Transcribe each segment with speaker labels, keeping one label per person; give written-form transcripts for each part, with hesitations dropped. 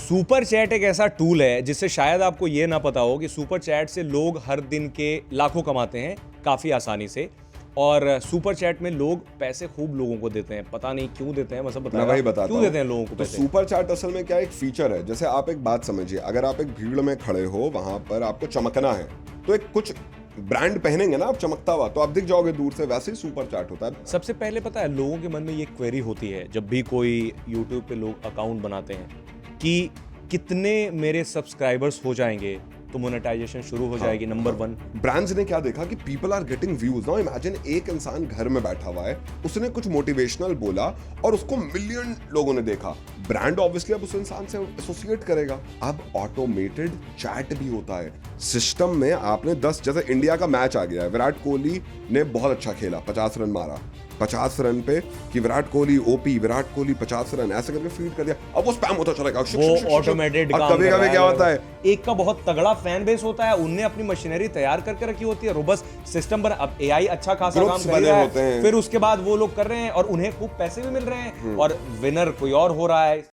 Speaker 1: Super chat एक ऐसा tool है जिससे शायद आपको ये ना पता हो कि सुपर चैट से लोग हर दिन के लाखों कमाते हैं काफ़ी आसानी से। और सुपर चैट में लोग पैसे खूब लोगों को देते हैं, पता नहीं क्यों देते हैं, मतलब
Speaker 2: मैं वही बताता
Speaker 1: क्यों देते हैं लोगों को
Speaker 2: तो
Speaker 1: पैसे।
Speaker 2: सुपर चैट असल में क्या एक फीचर है, जैसे आप एक बात समझिए, अगर आप एक भीड़ में खड़े हो, वहां पर आपको चमकना है तो एक कुछ ब्रांड पहनेंगे ना आप चमकता हुआ, तो आप दिख जाओगे दूर से, वैसे ही सुपर चैट होता है।
Speaker 1: सबसे पहले पता है लोगों के मन में ये क्वेरी होती है जब भी कोई यूट्यूब पे लोग अकाउंट बनाते हैं कि कितने मेरे सब्सक्राइबर्स हो जाएंगे तो मोनेटाइजेशन शुरू हो जाएगी। नंबर वन,
Speaker 2: ब्रांड्स ने क्या देखा कि people are getting views. Now imagine एक इंसान घर में बैठा हुआ है, उसने कुछ मोटिवेशनल बोला और उसको मिलियन लोगों ने देखा, ब्रांड ऑब्वियसली अब उस इंसान से एसोसिएट करेगा। अब ऑटोमेटेड चैट भी होता है सिस्टम में। आपने 10, जैसे इंडिया का मैच आ गया है, विराट कोहली ने बहुत अच्छा खेला, 50 रन मारा, 50 रन पे कि विराट कोहली ओपी, विराट कोहली 50 रन, ऐसे करके फीड कर दिया। अब वो स्पैम होता चलेगा,
Speaker 1: वो ऑटोमेटेड काम
Speaker 2: कभी कभी क्या होता है,
Speaker 1: एक का बहुत तगड़ा फैन बेस होता है, उनने अपनी मशीनरी तैयार करके रखी होती है, रोबस्ट सिस्टम बना, अब एआई अच्छा खासा काम कर रहा है, फिर उसके बाद वो लोग कर रहे हैं और उन्हें खूब पैसे भी मिल रहे हैं और विनर कोई और हो रहा है।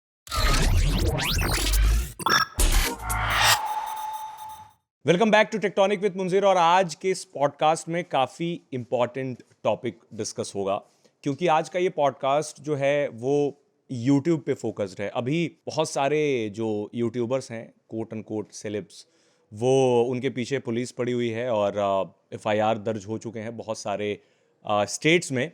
Speaker 1: Welcome back to Tectonic with Munjeer. और आज के इस पॉडकास्ट में काफ़ी इंपॉर्टेंट टॉपिक डिस्कस होगा क्योंकि आज का ये पॉडकास्ट जो है वो यूट्यूब पे फोकस्ड है। अभी बहुत सारे जो यूट्यूबर्स हैं, कोट एंड कोट सेलेब्स, वो उनके पीछे पुलिस पड़ी हुई है और एफआईआर दर्ज हो चुके हैं बहुत सारे स्टेट्स में।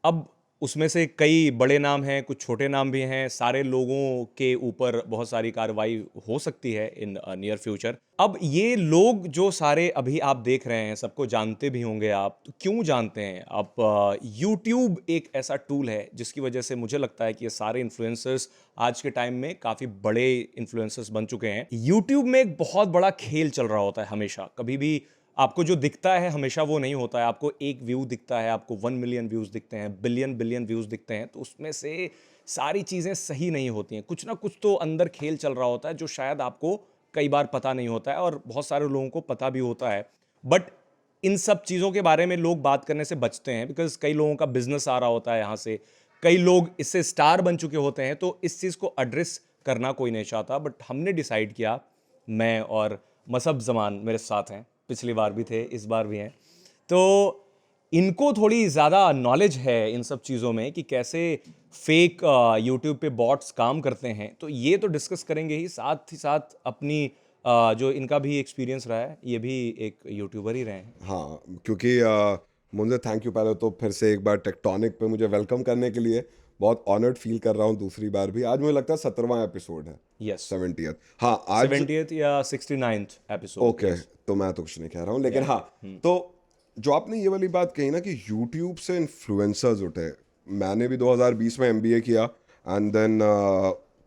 Speaker 1: अब उसमें से कई बड़े नाम हैं, कुछ छोटे नाम भी हैं, सारे लोगों के ऊपर बहुत सारी कार्रवाई हो सकती है इन नियर फ्यूचर। अब ये लोग जो सारे अभी आप देख रहे हैं, सबको जानते भी होंगे आप, तो क्यों जानते हैं आप? यूट्यूब एक ऐसा टूल है जिसकी वजह से मुझे लगता है कि ये सारे इन्फ्लुएंसर्स आज के टाइम में काफ़ी बड़े इन्फ्लुएंसर्स बन चुके हैं। यूट्यूब में एक बहुत बड़ा खेल चल रहा होता है हमेशा, कभी भी आपको जो दिखता है हमेशा वो नहीं होता है। आपको एक व्यू दिखता है, आपको 1 मिलियन व्यूज़ दिखते हैं, बिलियन बिलियन व्यूज़ दिखते हैं, तो उसमें से सारी चीज़ें सही नहीं होती हैं। कुछ ना कुछ तो अंदर खेल चल रहा होता है जो शायद आपको कई बार पता नहीं होता है और बहुत सारे लोगों को पता भी होता है। बट इन सब चीज़ों के बारे में लोग बात करने से बचते हैं बिकॉज कई लोगों का बिजनेस आ रहा होता है यहाँ से, कई लोग इससे स्टार बन चुके होते हैं, तो इस चीज़ को एड्रेस करना कोई नहीं चाहता। बट हमने डिसाइड किया, मैं और मसब जमान मेरे साथ हैं, पिछली बार भी थे, इस बार भी हैं, तो इनको थोड़ी ज़्यादा नॉलेज है इन सब चीज़ों में कि कैसे फेक यूट्यूब पे बॉट्स काम करते हैं, तो ये तो डिस्कस करेंगे ही साथ अपनी जो इनका भी एक्सपीरियंस रहा है, ये भी एक यूट्यूबर ही रहे हैं।
Speaker 2: हाँ, क्योंकि मुझे थैंक यू पहले तो फिर से एक बार टेक्टोनिक पे मुझे वेलकम करने के लिए। बहुत ऑनर्ड फील कर रहा हूँ दूसरी बार भी। आज मुझे लगता है 17वां एपिसोड है।
Speaker 1: Yes,
Speaker 2: 70th। हाँ, आज
Speaker 1: 70th या 69th एपिसोड।
Speaker 2: ओके, तो मैं तो कुछ नहीं कह रहा हूँ, लेकिन हाँ, तो जो आपने ये वाली बात कही ना कि यूट्यूब से इन्फ्लुएंसर्स उठे, मैंने भी 2020 में एमबीए किया एंड देन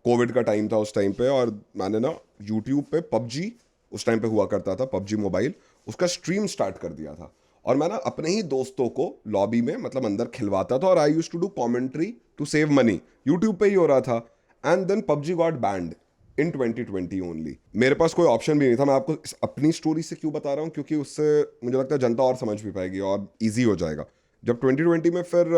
Speaker 2: कोविड का टाइम था उस टाइम पे, और मैंने ना यूट्यूब पे पबजी, उस टाइम पे हुआ करता था पबजी मोबाइल, उसका स्ट्रीम स्टार्ट कर दिया था। और मैं ना अपने ही दोस्तों को लॉबी में मतलब अंदर खिलवाता था और I used to do commentary to save money. YouTube पे ही हो रहा था and then PUBG got banned in 2020 only. मेरे पास कोई ऑप्शन भी नहीं था। मैं आपको अपनी स्टोरी से क्यों बता रहा हूँ, क्योंकि उससे मुझे लगता है जनता और समझ भी पाएगी और ईजी हो जाएगा। जब 2020 में फिर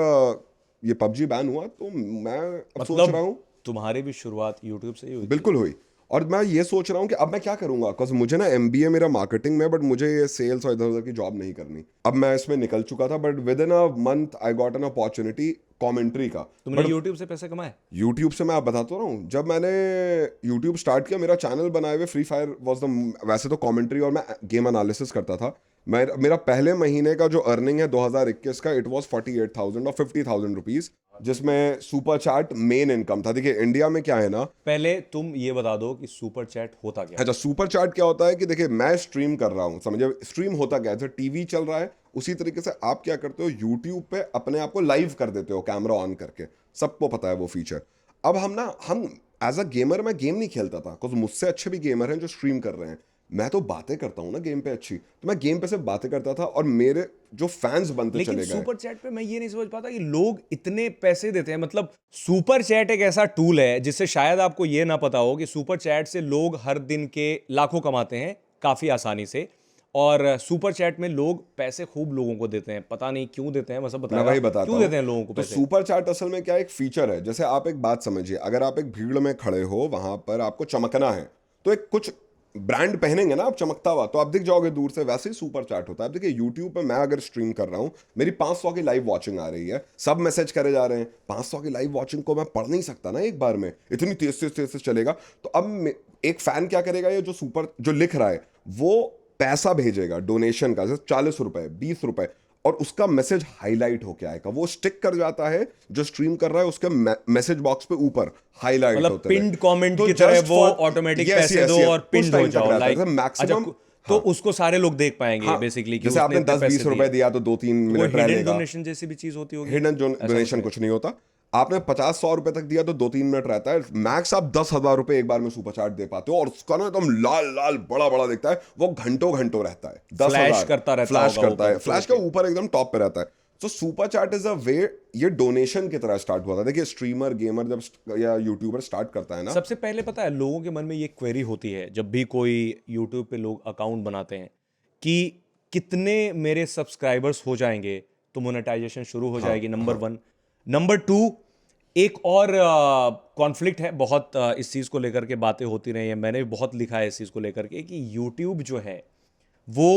Speaker 2: ये पबजी बैन हुआ तो मैं अब सोच रहा हूँ,
Speaker 1: तुम्हारी भी शुरुआत यूट्यूब से ही हुई?
Speaker 2: बिल्कुल हुई। और मैं ये सोच रहा हूँ कि अब मैं क्या करूंगा, बिकॉज मुझे ना एमबीए मेरा मार्केटिंग में, बट मुझे ये सेल्स और इधर उधर की जॉब नहीं करनी। अब मैं इसमें निकल चुका था, but with in a month I got an opportunity commentary का।
Speaker 1: तुमने यूट्यूब से पैसे कमाए?
Speaker 2: यूट्यूब से मैं आप बताता रहा हूँ, जब मैंने यूट्यूब स्टार्ट किया, मेरा चैनल बनाए हुए फ्री फायर वॉज द, वैसे तो कमेंट्री और मैं गेम एनालिसिस करता था। मेरा पहले महीने का जो अर्निंग है 2021 का, इट वॉज 48,000 और 50,000 रुपीज, जिसमें सुपर चैट मेन इनकम था। देखिए इंडिया में क्या है ना,
Speaker 1: पहले तुम ये बता दो कि सुपर चैट होता क्या है?
Speaker 2: अच्छा, सुपर चैट क्या होता है कि देखिए मैं स्ट्रीम कर रहा हूँ, समझिए स्ट्रीम होता क्या है, जैसे टीवी चल रहा है उसी तरीके से आप क्या करते हो, यूट्यूब पे अपने आप को लाइव कर देते हो कैमरा ऑन करके। सबको पता है वो फीचर। अब हम एज अ गेमर, मैं गेम नहीं खेलता था बिकॉज मुझसे अच्छे भी गेमर हैं जो स्ट्रीम कर रहे हैं। मैं तो बातें करता हूँ ना गेम पे अच्छी, तो मैं गेम पे सिर्फ बातें करता था और मेरे जो फैंस बनते चले गए।
Speaker 1: लेकिन सुपर चैट पे मैं ये नहीं समझ पाता कि लोग इतने पैसे देते हैं। मतलब सुपर चैट एक ऐसा टूल है जिससे शायद आपको ये ना पता हो कि सुपर चैट से लोग हर दिन के लाखों कमाते हैं काफी आसानी से। और सुपर चैट में लोग पैसे खूब लोगों को देते हैं, पता नहीं क्यों देते हैं, मतलब
Speaker 2: मैं वही बताता
Speaker 1: क्यों
Speaker 2: हूँ।
Speaker 1: देते हैं लोगों को
Speaker 2: तो
Speaker 1: पैसे?
Speaker 2: सुपर चैट असल में क्या एक फीचर है, जैसे आप एक बात समझिए, अगर आप एक भीड़ में खड़े हो, वहां पर आपको चमकना है, तो एक कुछ ब्रांड पहनेंगे ना आप चमकता हुआ, तो आप दिख जाओगे दूर से। वैसे ही सुपर चैट होता है। आप देखिए यूट्यूब पे मैं अगर स्ट्रीम कर रहा हूँ, मेरी 500 की लाइव वॉचिंग आ रही है, सब मैसेज करे जा रहे हैं, 500 की लाइव वॉचिंग को मैं पढ़ नहीं सकता ना एक बार में, इतनी तेज से चलेगा। तो अब एक फैन क्या करेगा, ये जो लिख रहा है वो पैसा भेजेगा डोनेशन का, जैसे 40 रुपए 20 रुपए, और उसका मैसेज हाईलाइट होके आएगा, वो स्टिक कर जाता है जो स्ट्रीम कर रहा है उसके मैसेज बॉक्स पे ऊपर हाईलाइट
Speaker 1: मतलब
Speaker 2: होते
Speaker 1: पिंड कमेंट की तरह वो ऑटोमेटिक पैसे दो और पिंड हो जाओ, लाइक
Speaker 2: मैक्सिमम।
Speaker 1: तो उसको सारे लोग देख पाएंगे
Speaker 2: हाँ,
Speaker 1: बेसिकली कि
Speaker 2: जैसे
Speaker 1: उसने
Speaker 2: आपने
Speaker 1: इतने
Speaker 2: 10-20
Speaker 1: पैसे
Speaker 2: रुपए
Speaker 1: दिए।
Speaker 2: दिया तो 2-3
Speaker 1: वो
Speaker 2: मिनट रह
Speaker 1: हिडन
Speaker 2: लेगा।
Speaker 1: डोनेशन जैसी भी चीज होती होगी?
Speaker 2: हिडन
Speaker 1: ऐसा
Speaker 2: डोनेशन
Speaker 1: कुछ
Speaker 2: कुछ नहीं होता। आपने 50-100 रुपए तक दिया तो 2-3 मिनट रहता है मैक्स। आप 10,000 रुपए एक बार में सुपर चार्ट दे पाते हो, और उसका ना एकदम लाल लाल बड़ा बड़ा दिखता है, वो घंटों घंटों रहता है। 10,000
Speaker 1: फ्लैश करता रहता
Speaker 2: फ्लैश
Speaker 1: होगा
Speaker 2: करता है,
Speaker 1: ऊपर,
Speaker 2: फ्लैश का ऊपर एकदम टॉप पे रहता है। तो सुपर चैट इज अ वे, ये डोनेशन की तरह स्टार्ट हुआ था। देखिए स्ट्रीमर गेमर जब या यूट्यूबर स्टार्ट करता है ना,
Speaker 1: सबसे पहले पता है लोगों के मन में ये क्वेरी होती है जब भी कोई यूट्यूब पे लोग अकाउंट बनाते हैं कि कितने मेरे सब्सक्राइबर्स हो जाएंगे तो मोनेटाइजेशन शुरू हो जाएगी, नंबर 1। नंबर 2, एक और कॉन्फ्लिक्ट है बहुत, इस चीज़ को लेकर के बातें होती रही हैं, मैंने भी बहुत लिखा है इस चीज़ को लेकर के कि यूट्यूब जो है वो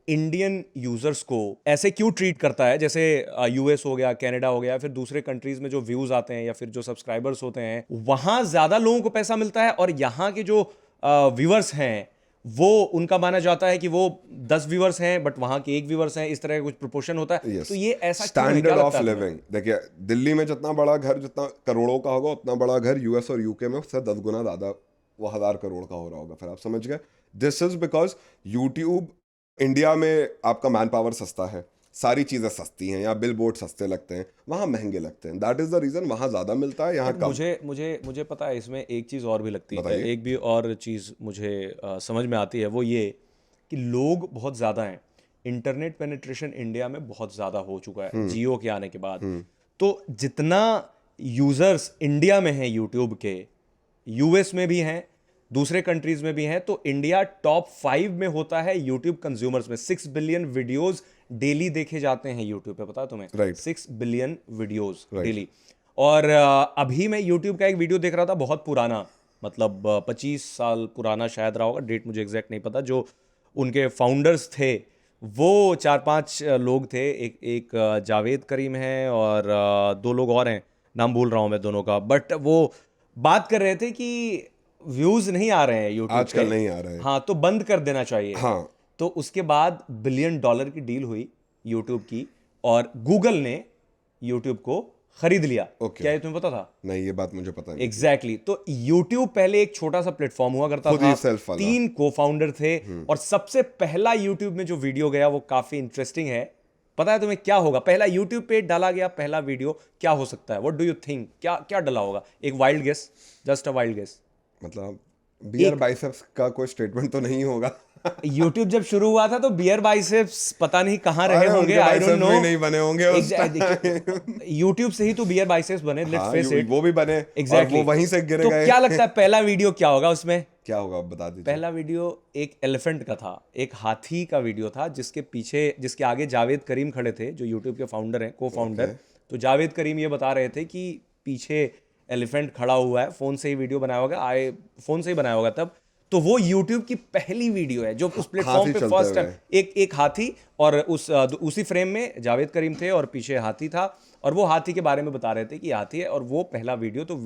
Speaker 1: इंडियन यूजर्स को ऐसे क्यों ट्रीट करता है, जैसे यूएस हो गया, कनाडा हो गया, फिर दूसरे कंट्रीज में जो व्यूज आते हैं या फिर जो सब्सक्राइबर्स होते हैं वहां ज्यादा लोगों को पैसा मिलता है, और यहाँ के जो व्यूअर्स हैं वो उनका माना जाता है कि वो 10 व्यूअर्स हैं बट वहां के 1 व्यूअर्स हैं, इस तरह का कुछ प्रोपोर्शन होता है। तो ये ऐसा क्यों है, क्या
Speaker 2: स्टैंडर्ड ऑफ
Speaker 1: लगता है तुम्हें?
Speaker 2: लिविंग। देखिए दिल्ली में जितना बड़ा घर, जितना करोड़ों का होगा, उतना बड़ा घर यूएस और यूके में उससे 10 गुना ज्यादा, वो 1000 करोड़ का हो रहा होगा। फिर आप समझ गए, this is because YouTube, India में आपका मैन पावर सस्ता है, सारी चीजें सस्ती हैं, यहाँ बिल बोर्ड सस्ते लगते हैं, वहाँ महंगे लगते हैं। दैट इज द रीजन, वहाँ ज्यादा मिलता है, यहाँ
Speaker 1: बट
Speaker 2: कम।
Speaker 1: मुझे मुझे मुझे पता है इसमें एक चीज़ और भी लगती है,
Speaker 2: बताइए।
Speaker 1: एक भी और चीज़ मुझे समझ में आती है, वो ये कि लोग बहुत ज़्यादा हैं, इंटरनेट पेनिट्रेशन इंडिया में बहुत ज़्यादा हो चुका है जियो के आने के बाद। तो जितना यूज़र्स इंडिया में हैं यूट्यूब के, यूएस में भी हैं, दूसरे कंट्रीज में भी हैं, तो इंडिया टॉप 5 में होता है यूट्यूब कंज्यूमर्स में। 6 बिलियन वीडियोस डेली देखे जाते हैं यूट्यूब पे, पता है तुम्हें?
Speaker 2: Right.
Speaker 1: 6 billion videos
Speaker 2: Right.
Speaker 1: Daily. और अभी मैं यूट्यूब का एक वीडियो देख रहा था, बहुत पुराना, मतलब 25 साल पुराना शायद रहा होगा, डेट मुझे एग्जैक्ट नहीं पता। जो उनके फाउंडर्स थे वो 4-5 लोग थे, एक जावेद करीम है और 2 लोग और हैं, नाम भूल रहा हूँ मैं दोनों का। बट वो बात कर रहे थे कि व्यूज नहीं आ रहे हैं यूट्यूब
Speaker 2: आजकल
Speaker 1: पे,
Speaker 2: नहीं आ रहे हैं।
Speaker 1: हाँ, तो बंद कर देना चाहिए।
Speaker 2: हाँ,
Speaker 1: तो उसके बाद $1 बिलियन की डील हुई यूट्यूब की, और गूगल ने यूट्यूब को खरीद लिया।
Speaker 2: Okay.
Speaker 1: क्या ये तुम्हें पता था?
Speaker 2: नहीं, ये बात मुझे पता नहीं।
Speaker 1: एग्जैक्टली तो यूट्यूब पहले एक छोटा सा प्लेटफॉर्म हुआ करता
Speaker 2: खुद
Speaker 1: था,
Speaker 2: ही self वाला।
Speaker 1: 3 को-फाउंडर थे, और सबसे पहला यूट्यूब में जो वीडियो गया वो काफी इंटरेस्टिंग है। पता है तुम्हें क्या होगा? पहला यूट्यूब पे डाला गया पहला वीडियो क्या हो सकता है? What do you think? क्या क्या डला होगा? एक wild guess, just a wild guess.
Speaker 2: मतलब बियर बाइसेप्स का कोई स्टेटमेंट तो नहीं होगा?
Speaker 1: यूट्यूब जब शुरू हुआ था तो बियर बाइसेप्स पता नहीं कहाँ रहे
Speaker 2: अरे,
Speaker 1: होंगे,
Speaker 2: उनके
Speaker 1: आई डोंट
Speaker 2: biceps
Speaker 1: नो।
Speaker 2: भी नहीं बने होंगे उस time।
Speaker 1: यूट्यूब से ही तो बियर बाइसेप्स बने, लेट्स
Speaker 2: हाँ,
Speaker 1: फेस इट।
Speaker 2: वो भी बने,
Speaker 1: एग्जैक्टली,
Speaker 2: और वो वहीं से गिर
Speaker 1: तो
Speaker 2: गए।
Speaker 1: क्या लगता है पहला वीडियो क्या होगा उसमें?
Speaker 2: क्या होगा आप बता दीजिए।
Speaker 1: पहला वीडियो एक एलिफेंट का था, एक हाथी का वीडियो था, जिसके पीछे, जिसके आगे जावेद करीम खड़े थे, जो यूट्यूब के फाउंडर हैं, को फाउंडर। तो जावेद करीम ये बता रहे थे कि पीछे एलिफेंट खड़ा हुआ है, फोन से ही वीडियो बनाया होगा, फोन से ही बनाया होगा तब। तो वो यूट्यूब की पहली वीडियो है जो उस प्लेटफॉर्म पे फर्स्ट टाइम, एक हाथी, और उसी फ्रेम में जावेद करीम थे और पीछे हाथी था, और वो हाथी के बारे में बता रहे थे कि हाथी है। और वो पहला वीडियो तो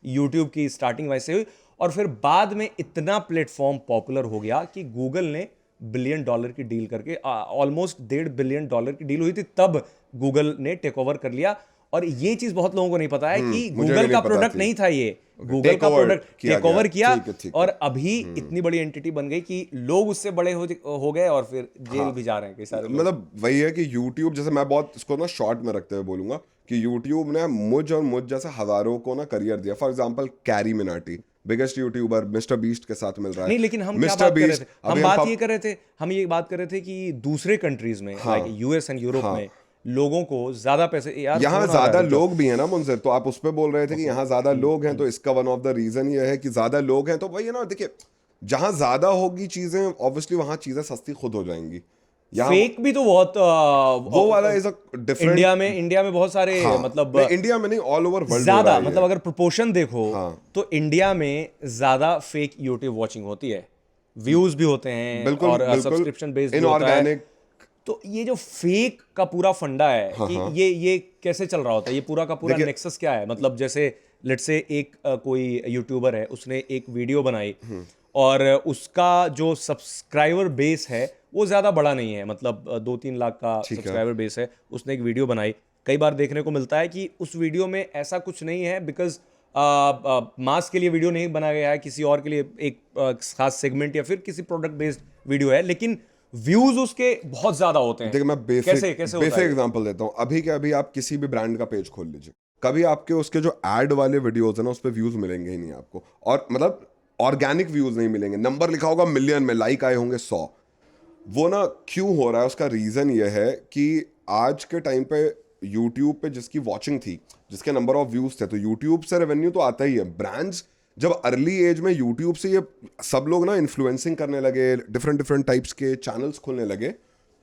Speaker 1: यूट्यूब की स्टार्टिंग वैसे हुई, और फिर बाद में इतना प्लेटफॉर्म पॉपुलर हो गया कि गूगल ने $1 बिलियन की डील करके, ऑलमोस्ट $1.5 बिलियन की डील हुई थी, तब गूगल ने टेक ओवर कर लिया। और ये चीज बहुत लोगों को नहीं पता है कि गूगल का प्रोडक्ट नहीं था ये, गूगल का प्रोडक्ट टेक ओवर किया, और अभी इतनी बड़ी एंटिटी बन गई कि लोग उससे बड़े हो गए, और फिर जेल भी जा रहे हैं कई सारे लोग।
Speaker 2: मतलब वही है कि यूट्यूब, जैसे मैं बहुत इसको ना शॉर्ट में रखते हुए बोलूंगा कि यूट्यूब ने मुझ जैसे हजारों को ना करियर दिया। For example carry Minati, biggest YouTuber, mister beast के साथ मिल रहा है।
Speaker 1: नहीं, लेकिन हम क्या बात कर रहे थे? हम ये बात कर रहे थे कि दूसरे कंट्रीज में, लाइक यूएस एंड यूरोप में, लोगों को ज्यादा पैसे, यार
Speaker 2: यहाँ ज्यादा लोग भी हैं ना मुंजिर, तो आप उस पर बोल रहे थे कि यहाँ ज्यादा लोग हैं, तो इसका वन ऑफ द रीजन ये है कि ज्यादा लोग हैं। तो वही है ना, देखिए जहां ज्यादा होगी चीजें ऑब्वियसली वहां चीजें सस्ती खुद हो जाएंगी। यहाँ
Speaker 1: फेक भी तो बहुत
Speaker 2: वो वाला इज अ डिफरेंट।
Speaker 1: इंडिया में बहुत सारे
Speaker 2: हाँ,
Speaker 1: मतलब
Speaker 2: नहीं इंडिया में नहीं, ऑल ओवर वर्ल्ड हो रहा
Speaker 1: ज्यादा
Speaker 2: है
Speaker 1: मतलब
Speaker 2: ये।
Speaker 1: अगर प्रोपोर्शन देखो
Speaker 2: हाँ।
Speaker 1: तो इंडिया में ज्यादा फेक यूट्यूब वॉचिंग होती है, व्यूज भी होते हैं
Speaker 2: बिल्कुल
Speaker 1: और
Speaker 2: बिल्कुल
Speaker 1: सब्सक्रिप्शन बेस्ड भी होता है।
Speaker 2: इनऑर्गेनिक।
Speaker 1: तो ये जो फेक का पूरा फंडा है
Speaker 2: हाँ,
Speaker 1: कि
Speaker 2: हाँ।
Speaker 1: ये कैसे चल रहा होता है, ये पूरा का पूरा
Speaker 2: देखिए-
Speaker 1: नेक्सस क्या है? मतलब जैसे लेट्स से एक कोई यूट्यूबर है, उसने एक वीडियो बनाई और उसका जो सब्सक्राइबर बेस है वो ज्यादा बड़ा नहीं है, मतलब 2-3 लाख का
Speaker 2: ठीक है।
Speaker 1: सब्सक्राइबर बेस है। उसने एक वीडियो बनाई, कई बार देखने को मिलता है कि उस वीडियो में ऐसा कुछ नहीं है बिकॉज मास के लिए वीडियो नहीं बनाया गया है, किसी और के लिए एक खास सेगमेंट या फिर किसी प्रोडक्ट बेस्ड वीडियो है, लेकिन व्यूज उसके बहुत ज्यादा होते हैं।
Speaker 2: देखिए मैं
Speaker 1: कैसे कैसे होता
Speaker 2: बेसिक
Speaker 1: है?
Speaker 2: एग्जांपल देता हूँ। अभी के अभी आप किसी भी ब्रांड का पेज खोल लीजिए, कभी आपके उसके जो एड वाले वीडियोस है ना उस पर व्यूज मिलेंगे ही नहीं आपको, और मतलब ऑर्गेनिक व्यूज नहीं मिलेंगे। नंबर लिखा होगा मिलियन में, लाइक आए होंगे 100। वो ना क्यों हो रहा है, उसका रीजन ये है कि आज के टाइम पे यूट्यूब पे जिसकी वॉचिंग थी, जिसके नंबर ऑफ व्यूज थे, तो यूट्यूब से रेवेन्यू तो आता ही है। ब्रांड्स जब अर्ली एज में यूट्यूब से ये सब लोग ना इन्फ्लुएंसिंग करने लगे, डिफरेंट डिफरेंट टाइप्स के चैनल्स खोलने लगे,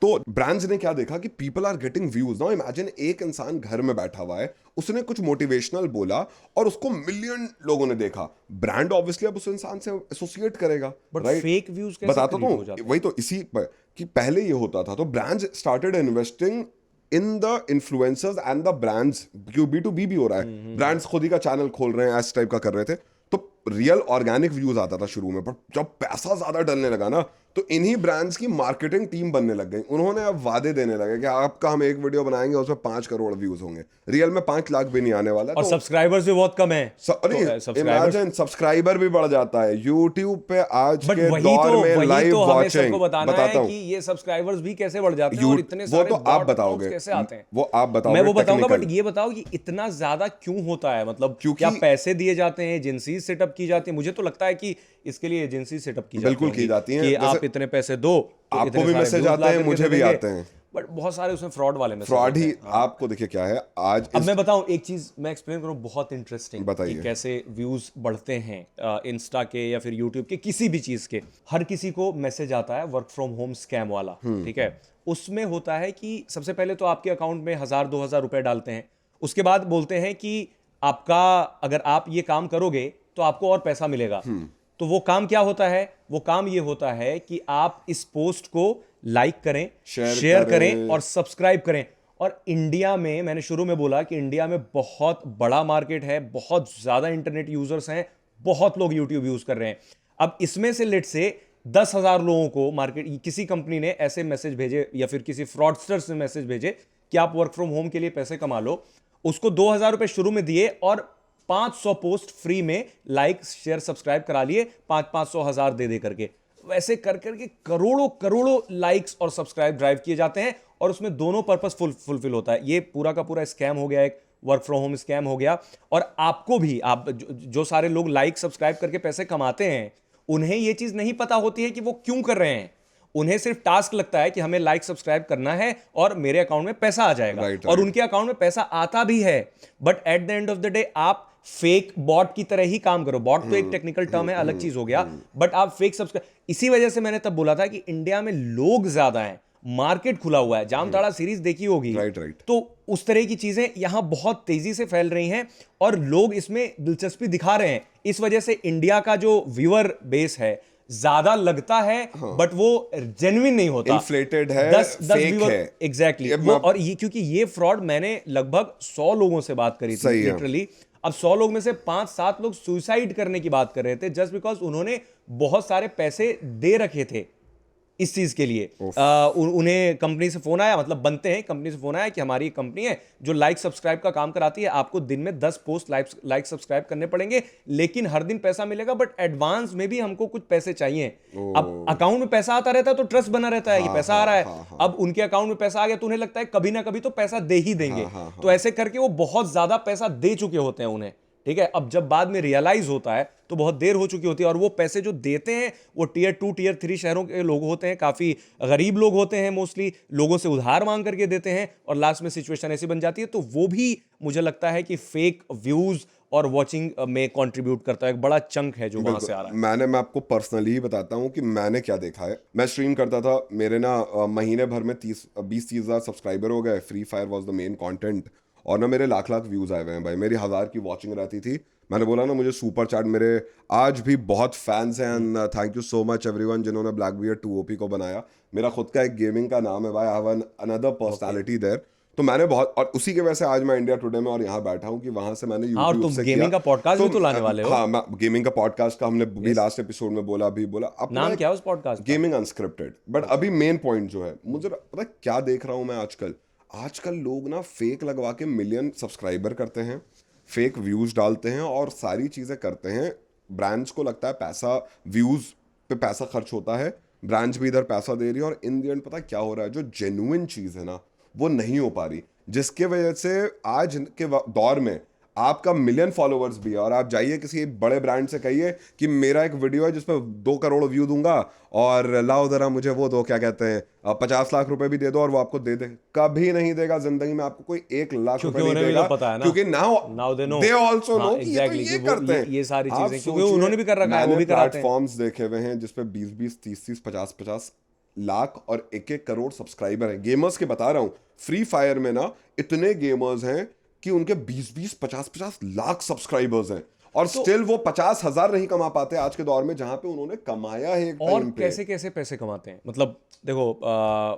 Speaker 2: तो ब्रांड्स ने क्या देखा कि people are getting views. Now imagine एक इंसान घर में बैठा हुआ है, उसने कुछ मोटिवेशनल बोला और उसको मिलियन लोगों ने देखा, ब्रांड ऑब्वियसली अब उस इंसान से एसोसिएट करेगा।
Speaker 1: बट
Speaker 2: राइट,
Speaker 1: फेक व्यूज कैसे
Speaker 2: बताता
Speaker 1: create हो
Speaker 2: तो
Speaker 1: जाते हैं?
Speaker 2: वही तो इसी कि पहले ये होता था, तो brands started investing in the influencers and the brands, क्यों B2B भी हो रहा है, ब्रांड्स खुद ही का चैनल खोल रहे हैं, इस टाइप का कर रहे थे। तो रियल ऑर्गेनिक व्यूज आता था शुरू में, पर जब पैसा ज्यादा डलने लगा ना, तो इन्हीं ब्रांड्स की मार्केटिंग टीम बनने लग गई। उन्होंने अब वादे देने लगे कि आपका हम एक वीडियो बनाएंगे उसमें 5 करोड़ व्यूज होंगे, रियल में 5 लाख भी नहीं आने वाला।
Speaker 1: और
Speaker 2: तो
Speaker 1: सब्सक्राइबर्स भी बहुत कम है।
Speaker 2: इमेजिन सब्सक्राइबर भी बढ़ जाता है यूट्यूब पे आज
Speaker 1: बट
Speaker 2: के
Speaker 1: वही
Speaker 2: दौर
Speaker 1: तो
Speaker 2: में
Speaker 1: वही
Speaker 2: लाइव
Speaker 1: तो हमें
Speaker 2: वॉचिंग।
Speaker 1: सबको बताना
Speaker 2: बताता
Speaker 1: है
Speaker 2: हूँ
Speaker 1: कि ये सब्सक्राइबर्स भी कैसे बढ़ जाते हैं और इतने
Speaker 2: वो
Speaker 1: सारे
Speaker 2: तो आप
Speaker 1: bot accounts
Speaker 2: बताओगे,
Speaker 1: कैसे आते हैं?
Speaker 2: वो आप बताओगे।
Speaker 1: मैं वो बताऊंगा, बट
Speaker 2: technical।
Speaker 1: ये बताओ कि इतना ज्यादा क्यों होता है? मतलब
Speaker 2: क्योंकि-
Speaker 1: क्या पैसे दिए जाते हैं, एजेंसी सेटअप की जाती है? मुझे तो लगता है कि इसके लिए एजेंसी सेटअप की जाती
Speaker 2: बिल्कुल की
Speaker 1: होंगी
Speaker 2: जाती हैं।
Speaker 1: कि
Speaker 2: जैसे
Speaker 1: आप इतने पैसे दो तो
Speaker 2: आपको
Speaker 1: इतने
Speaker 2: भी
Speaker 1: सारे
Speaker 2: मैसेज
Speaker 1: views
Speaker 2: आते
Speaker 1: ला
Speaker 2: हैं,
Speaker 1: करके
Speaker 2: मुझे
Speaker 1: दे
Speaker 2: भी
Speaker 1: देंगे।
Speaker 2: आते हैं।
Speaker 1: बट बहुत सारे उसमें फ्रॉड वाले मैसेज
Speaker 2: फ्रॉड
Speaker 1: होते
Speaker 2: ही
Speaker 1: हैं।
Speaker 2: आपको देखिए क्या है आज
Speaker 1: अब मैं बताऊं एक चीज, मैं एक्सप्लेन करूं, बहुत इंटरेस्टिंग,
Speaker 2: बताइए।
Speaker 1: कि कैसे व्यूज बढ़ते हैं इंस्टा के या फिर यूट्यूब के, किसी भी चीज के। हर किसी को मैसेज आता है वर्क फ्रॉम होम स्कैम वाला, ठीक है? उसमें होता है कि सबसे पहले तो आपके अकाउंट में 1000-2000 रुपए डालते हैं, उसके बाद बोलते हैं कि आपका अगर आप ये काम करोगे तो आपको और पैसा मिलेगा। तो वो काम क्या होता है? वो काम ये होता है कि आप इस पोस्ट को लाइक करें, शेयर करें और सब्सक्राइब करें। और इंडिया में, मैंने शुरू में बोला कि इंडिया में बहुत बड़ा मार्केट है, बहुत ज्यादा इंटरनेट यूजर्स हैं, बहुत लोग यूट्यूब यूज कर रहे हैं। अब इसमें से लेट से 10,000 लोगों को मार्केट, किसी कंपनी ने ऐसे मैसेज भेजे या फिर किसी फ्रॉडस्टर ने मैसेज भेजे कि आप वर्क फ्रॉम होम के लिए पैसे कमा लो, उसको 2,000 रुपए शुरू में दिए और 500 पोस्ट फ्री में लाइक शेयर सब्सक्राइब करा लिए, 500 1000 दे करके। वैसे कर करके करोड़ों करोड़ों लाइक्स और सब्सक्राइब ड्राइव किए जाते हैं और उसमें दोनों पर्पस फुलफिल होता है। ये पूरा का पूरा स्कैम हो गया, एक वर्क फ्रॉम होम स्कैम हो गया। और आपको भी, आप जो सारे लोग लाइक सब्सक्राइब करके पैसे कमाते हैं, उन्हें यह चीज नहीं पता होती है कि वो क्यों कर रहे हैं। उन्हें सिर्फ टास्क लगता है कि हमें लाइक सब्सक्राइब करना है और मेरे अकाउंट में पैसा आ जाएगा।
Speaker 2: Right,
Speaker 1: और
Speaker 2: right.
Speaker 1: उनके अकाउंट में पैसा आता भी है, but at the end of the day आप फेक बॉट की तरह ही काम करो। बॉट तो एक टेक्निकल टर्म है, अलग चीज हो गया, बट आप फेक सब्सक्राइब। इसी वजह से मैंने तब बोला था कि इंडिया में लोग ज्यादा हैं, मार्केट खुला हुआ है। जामताड़ा सीरीज देखी होगी,
Speaker 2: राइट।
Speaker 1: तो उस तरह की चीजें यहां बहुत तेजी से फैल रही हैं और लोग इसमें दिलचस्पी दिखा रहे हैं। इस वजह से इंडिया का जो व्यूअर बेस है ज्यादा लगता है, बट वो जेन्युइन नहीं होता,
Speaker 2: इन्फ्लेटेड है,
Speaker 1: 10
Speaker 2: फेक
Speaker 1: व्यूअर
Speaker 2: है।
Speaker 1: एग्जैक्टली।
Speaker 2: ये
Speaker 1: वो और ये, क्योंकि ये फ्रॉड मैंने लगभग 100 लोगों से बात करी थी
Speaker 2: सही है।
Speaker 1: लिटरली। अब 100 लोग में से 5-7 लोग सुसाइड करने की बात कर रहे थे जस्ट बिकॉज उन्होंने बहुत सारे पैसे दे रखे थे इस चीज के लिए। उन्हें कंपनी से फोन आया, मतलब बनते हैं, कंपनी से फोन आया कि हमारी कंपनी है जो लाइक सब्सक्राइब का काम कराती है, आपको दिन में 10 पोस्ट लाइक सब्सक्राइब करने पड़ेंगे, लेकिन हर दिन पैसा मिलेगा, बट एडवांस में भी हमको कुछ पैसे चाहिए। अब अकाउंट में पैसा आता रहता है तो ट्रस्ट बना रहता है कि पैसा आ रहा है। अब उनके अकाउंट में पैसा आ गया तो उन्हें लगता है कभी ना कभी तो पैसा दे ही देंगे। तो ऐसे करके वो बहुत ज्यादा पैसा दे चुके होते हैं उन्हें, ठीक है? अब जब बाद में रियलाइज होता है तो बहुत देर हो चुकी होती है। और वो पैसे जो देते हैं वो टियर 2 टियर 3 शहरों के लोग होते हैं, काफी गरीब लोग होते हैं, मोस्टली लोगों से उधार मांग करके देते हैं और लास्ट में सिचुएशन ऐसी बन जाती है। तो वो भी मुझे लगता है कि फेक व्यूज और वॉचिंग में कंट्रीब्यूट करता है, एक बड़ा चंक है जो वहां से आ रहा है।
Speaker 2: मैं आपको पर्सनली ही बताता हूँ कि मैंने क्या देखा है। मैं स्ट्रीम करता था, मेरे ना महीने भर में 20-30 हज़ार सब्सक्राइबर हो गए। Free fire was the main content, और ना मेरे लाख लाख व्यूज़ आए हुए हैं भाई। मेरी 1000 की वॉचिंग रहती थी। मैंने बोला ना, मुझे सुपर चैट, मेरे आज भी बहुत फैंस हैं, and thank you so much everyone जिन्होंने ब्लैक बियर्ड 2OP को बनाया। मेरा खुद का एक गेमिंग का नाम है भाई, I have another personality there. तो मैंने बहुत, और उसी के वजह से आज मैं इंडिया टुडे में और यहाँ बैठा हूँ कि वहां से मैंने
Speaker 1: हाँ, और
Speaker 2: यूट्यूब
Speaker 1: तुम
Speaker 2: से
Speaker 1: गेमिंग
Speaker 2: किया।
Speaker 1: का पॉडकास्ट भी तो लाने वाले हो।
Speaker 2: हाँ, मैं गेमिंग का पॉडकास्ट का हमने भी लास्ट एपिसोड में बोला, अभी बोला अपना
Speaker 1: नाम क्या है उस पॉडकास्ट का?
Speaker 2: Gaming unscripted. बट अभी मेन पॉइंट जो है, मुझे पता है क्या देख रहा हूँ मैं आजकल लोग ना फेक लगवा के मिलियन सब्सक्राइबर करते हैं, फेक व्यूज डालते हैं और सारी चीजें करते हैं। ब्रांड्स को लगता है पैसा, व्यूज पे पैसा खर्च होता है, ब्रांड्स भी इधर पैसा दे रही है, और इन द एंड पता है क्या हो रहा है, जो जेन्युइन चीज है ना वो नहीं हो पा रही, जिसके वजह से आज के दौर में आपका मिलियन फॉलोअर्स भी है, और आप जाइए किसी बड़े ब्रांड से कहिए कि मेरा एक वीडियो है जिसमें 2 करोड़ व्यू दूंगा, और लाओ जरा मुझे वो दो, क्या कहते हैं, 50 लाख रुपए भी दे दो, और वो आपको दे दे। कभी नहीं देगा जिंदगी में आपको कोई 1 लाख रुपए नहीं देगा,
Speaker 1: पता है ना,
Speaker 2: क्योंकि
Speaker 1: नाउ
Speaker 2: दे आल्सो नो कि ये तो ये करते हैं।
Speaker 1: ये सारी
Speaker 2: आप
Speaker 1: चीजें क्योंकि
Speaker 2: सोचिए,
Speaker 1: उन्होंने भी कर रखा है, वो भी कराते हैं।
Speaker 2: प्लेटफॉर्म्स देखे हुए हैं जिसपे 20-20, 30-30, 50-50 लाख और 1-1 करोड़ सब्सक्राइबर हैं गेमर्स के। बता रहा हूं, फ्री फायर में ना इतने गेमर्स हैं कि उनके 20-20, 50-50 लाख सब्सक्राइबर्स हैं, और स्टिल वो 50,000 नहीं कमा पाते आज के दौर में, जहां पे उन्होंने कमाया है एक
Speaker 1: और
Speaker 2: टाइम पे।
Speaker 1: कैसे कैसे पैसे कमाते हैं, मतलब देखो,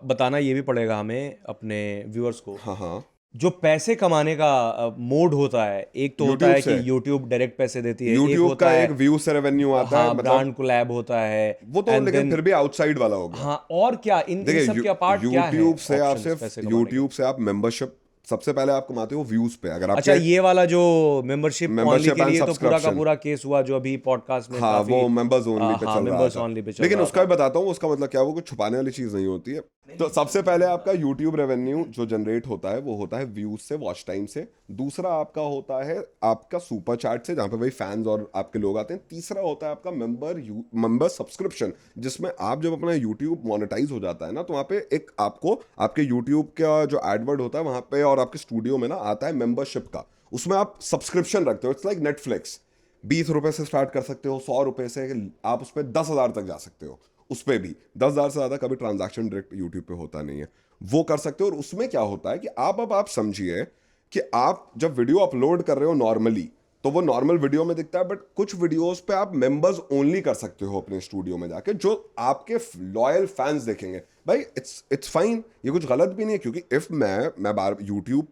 Speaker 1: बताना ये भी पड़ेगा हमें अपने व्यूअर्स को।
Speaker 2: हाँ,
Speaker 1: जो पैसे कमाने का मोड होता है, एक तो होता है कि YouTube डायरेक्ट पैसे देती है, एक
Speaker 2: यूट्यूब
Speaker 1: होता
Speaker 2: का
Speaker 1: है
Speaker 2: एक व्यू से रेवेन्यू आता है,
Speaker 1: हाँ, ब्रांड कोलैब होता है,
Speaker 2: वो तो लेकिन फिर भी आउटसाइड वाला हो गया।
Speaker 1: हाँ, और क्या इन सब के अपार्ट क्या है?
Speaker 2: यूट्यूब से आप
Speaker 1: options पैसे
Speaker 2: सिर्फ
Speaker 1: कमाने के?
Speaker 2: यूट्यूब से आप मेंबरशिप सबसे पहले आप कमाते हो व्यूज पे। अगर आप
Speaker 1: अच्छा, ये वाला जो मेंबरशिप ओनली के
Speaker 2: and
Speaker 1: लिए तो पूरा का
Speaker 2: subscription।
Speaker 1: पूरा केस हुआ जो अभी पॉडकास्ट में
Speaker 2: हाँ,
Speaker 1: काफी
Speaker 2: वो मेंबर्स ओनली पे चल रहा
Speaker 1: members
Speaker 2: था।
Speaker 1: only पे चल
Speaker 2: लेकिन
Speaker 1: रहा
Speaker 2: उसका भी बताता हूँ, उसका मतलब क्या, वो कुछ छुपाने वाली चीज नहीं होती है। तो सबसे पहले आपका यूट्यूब रेवेन्यू जो जनरेट होता है वो होता है व्यूज से, वॉच टाइम से। दूसरा आपका होता है आपका सुपर चैट से, जहाँ पे भाई फैंस और आपके लोग आते हैं। तीसरा होता है आपका मेंबर सब्सक्रिप्शन, जिसमें आप जब अपना यूट्यूब मोनेटाइज हो जाता है ना, तो वहाँ पे एक आपको आपके यूट्यूब का जो एडवर्ड होता है वहाँ पे और आपके स्टूडियो में ना आता है मेंबरशिप का, उसमें आप सब्सक्रिप्शन रखते हो। It's like Netflix. 20 रुपए से स्टार्ट कर सकते हो, 100 रुपए से आप उस पर 10,000 तक जा सकते हो। उस पर भी 10,000 से ज़्यादा कभी ट्रांजैक्शन डायरेक्ट यूट्यूब पे होता नहीं है, वो कर सकते हो। और उसमें क्या होता है कि आप समझिए कि आप जब वीडियो अपलोड कर रहे हो नॉर्मली, तो वो नॉर्मल वीडियो में दिखता है, बट कुछ वीडियोस पे आप मेंबर्स ओनली कर सकते हो अपने स्टूडियो में जाके, जो आपके लॉयल फैंस देखेंगे। भाई इट्स फाइन, ये कुछ गलत भी नहीं है, क्योंकि इफ मैं बार यूट्यूब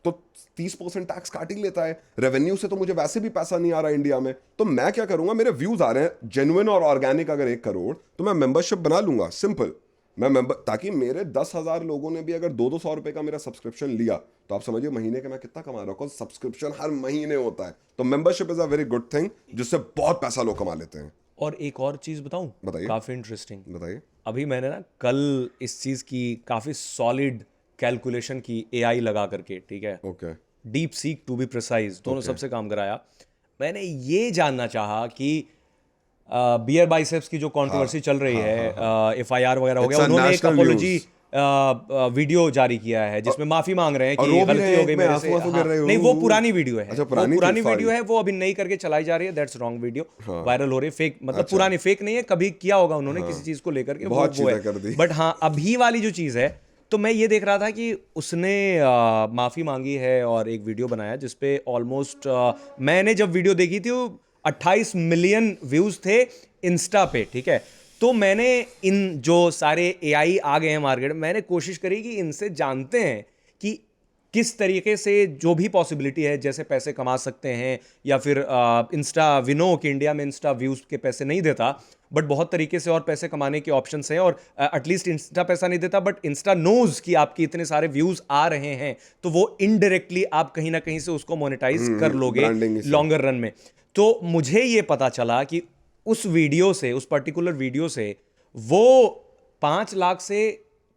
Speaker 2: तो 30% टैक्स काट ही लेता है रेवेन्यू से, तो मुझे वैसे भी पैसा नहीं आ रहा इंडिया में, तो मैं क्या करूंगा, मेरे व्यूज आ रहे हैं जेन्युइन और ऑर्गेनिक अगर 1 करोड़, तो मैं मेंबरशिप बना लूंगा। सिंपल, मैं मेंबर, ताकि मेरे 10,000 लोगों ने भी अगर 200 रुपए का मेरा सब्सक्रिप्शन लिया, तो आप समझिए महीने के मैं कितना कमा रहा हूँ। सब्सक्रिप्शन हर महीने होता है, तो membership is a very good thing, जिससे बहुत पैसा लोग कमा लेते हैं।
Speaker 1: और एक और चीज बताऊं,
Speaker 2: बताइए।
Speaker 1: काफी इंटरेस्टिंग।
Speaker 2: बताइए।
Speaker 1: अभी मैंने ना कल इस चीज की काफी सॉलिड कैलकुलेशन की, AI लगा करके, ठीक है,
Speaker 2: okay.
Speaker 1: DeepSeek to be precise, दोनों सबसे काम कराया। मैंने ये जानना चाहा कि बियर बाइसेप्स की जो कंट्रोवर्सी चल रही है, FIR वगैरह हो गया, उन्होंने एक अपॉलॉजी वीडियो जारी किया है जिसमें माफी मांग रहे हैं कि गलती हो गई मेरे से। नहीं, वो पुरानी वीडियो है।
Speaker 2: अच्छा,
Speaker 1: वो पुरानी वीडियो है, वो अभी नई करके चलाई जा रही है। दैट्स रॉन्ग वीडियो, वायरल हो रही है, फेक, मतलब पुरानी फेक नहीं है, कभी किया होगा उन्होंने किसी चीज को लेकर के, वो है। बट हाँ, अभी वाली जो चीज है, तो मैं ये देख रहा था कि उसने माफी मांगी है और एक वीडियो बनाया जिसपे ऑलमोस्ट मैंने जब वीडियो देखी थी, वो 28 मिलियन व्यूज थे इंस्टा पे, ठीक है। तो मैंने इन जो सारे AI आ गए हैं मार्केट में, मैंने कोशिश करी कि इनसे जानते हैं कि किस तरीके से जो भी पॉसिबिलिटी है, जैसे पैसे कमा सकते हैं, या फिर इंस्टा, विनो कि इंडिया में इंस्टा व्यूज के पैसे नहीं देता, बट बहुत तरीके से और पैसे कमाने के ऑप्शंस हैं। और एटलीस्ट इंस्टा पैसा नहीं देता, बट इंस्टा नोज कि आपके इतने सारे व्यूज आ रहे हैं, तो वो इनडायरेक्टली आप कहीं ना कहीं से उसको मोनेटाइज कर लोगे लॉन्गर रन में। तो मुझे ये पता चला कि उस वीडियो से, उस पर्टिकुलर वीडियो से वो 5 लाख से